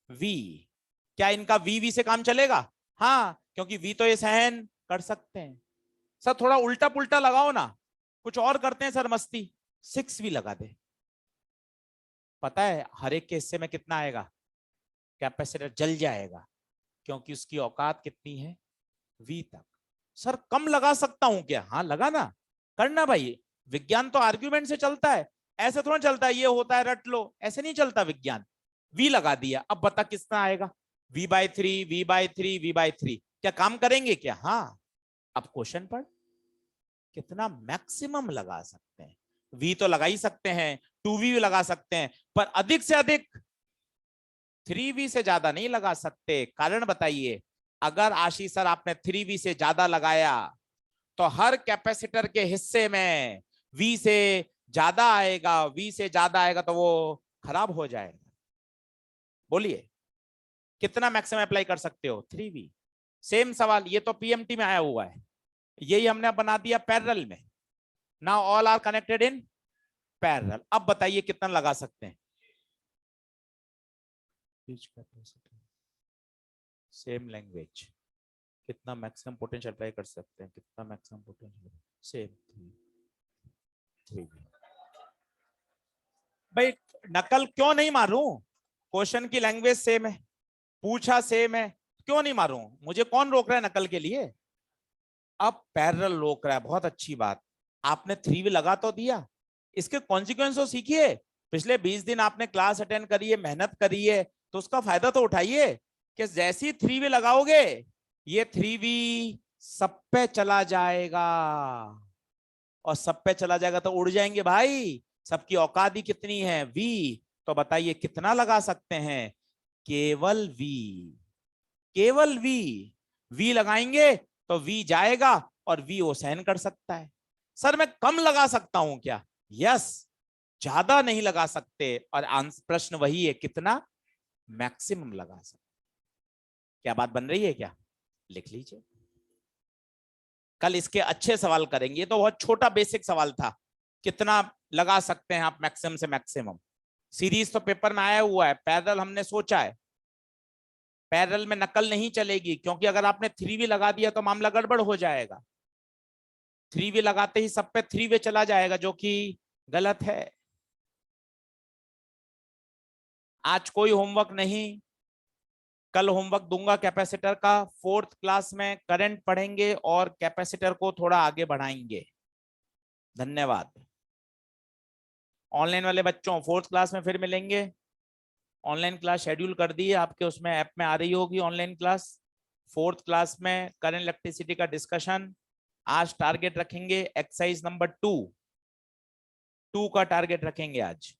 V। क्या इनका V से काम चलेगा? हाँ, क्योंकि V तो ये सहन कर सकते हैं। सर थोड़ा उल्टा पुल्टा लगाओ ना, कुछ और करते हैं सर मस्ती, 6V लगा दे। पता है हर एक के हिस्से में कितना आएगा, कैपेसिटर जल जाएगा, क्योंकि उसकी औकात कितनी है, V तक। सर कम लगा सकता हूं क्या? हाँ लगा ना, करना भाई। विज्ञान तो आर्ग्यूमेंट से चलता है, ऐसे थोड़ा चलता है ये होता है रट लो, ऐसे नहीं चलता विज्ञान। V लगा दिया, अब बता कितना आएगा, V/3 V/3 V/3। क्या काम करेंगे क्या? हाँ। अब क्वेश्चन पढ़, कितना मैक्सिमम लगा सकते हैं। V तो लगा ही सकते हैं, 2V भी लगा सकते हैं, पर अधिक से अधिक 3V से ज्यादा नहीं लगा सकते। कारण बताइए। अगर आशीष सर आपने 3V से ज्यादा लगाया तो हर कैपेसिटर के हिस्से में V से ज्यादा आएगा, V से ज्यादा आएगा तो वो खराब हो जाएगा। बोलिए कितना मैक्सिमम अप्लाई कर सकते हो, 3V। सेम सवाल, ये तो PMT में आया हुआ है, यही हमने बना दिया पैरेलल में। Now all are connected in parallel. अब बताइए कितना लगा सकते हैं, सेम लैंग्वेज, कितना मैक्सिमम पोटेंशियल अप्लाई कर सकते हैं, कितना मैक्सिमम पोटेंशियल, सेम 3V। भाई नकल क्यों नहीं मारूं, क्वेश्चन की लैंग्वेज सेम है, पूछा सेम है, क्यों नहीं मारूं? मुझे कौन रोक रहा है नकल के लिए? अब पैरेलल रोक रहा है, बहुत अच्छी बात। आपने 3V लगा तो दिया, इसके कॉन्सिक्वेंस तो सीखिए। पिछले 20 दिन आपने क्लास अटेंड करी है, मेहनत करी है, तो उसका फायदा तो उठाइए कि जैसे ही 3V लगाओगे ये 3V सब पे चला जाएगा, और सब पे चला जाएगा तो उड़ जाएंगे भाई। सबकी औकात ही कितनी है, V। तो बताइए कितना लगा सकते हैं, केवल V, केवल V। V लगाएंगे तो V जाएगा और V वो सहन कर सकता है। सर मैं कम लगा सकता हूं क्या? यस, ज्यादा नहीं लगा सकते, और प्रश्न वही है, कितना मैक्सिमम लगा सकते। क्या बात बन रही है क्या? लिख लीजिए, कल इसके अच्छे सवाल करेंगे। ये तो बहुत छोटा बेसिक सवाल था, कितना लगा सकते हैं आप मैक्सिमम से मैक्सिमम। सीरीज तो पेपर में आया हुआ है, पैरेलल हमने सोचा है, पैरेलल में नकल नहीं चलेगी, क्योंकि अगर आपने 3V लगा दिया तो मामला गड़बड़ हो जाएगा। 3V लगाते ही सब पे 3V चला जाएगा, जो कि गलत है। आज कोई होमवर्क नहीं, कल होमवर्क दूंगा कैपेसिटर का। 4th क्लास में करंट पढ़ेंगे और कैपेसिटर को थोड़ा आगे बढ़ाएंगे। धन्यवाद। ऑनलाइन वाले बच्चों 4th क्लास में फिर मिलेंगे। ऑनलाइन क्लास शेड्यूल कर दी है आपके, उसमें ऐप में आ रही होगी ऑनलाइन क्लास। 4th क्लास में करंट इलेक्ट्रिसिटी का डिस्कशन। आज टारगेट रखेंगे एक्सरसाइज नंबर 2 का टारगेट रखेंगे आज।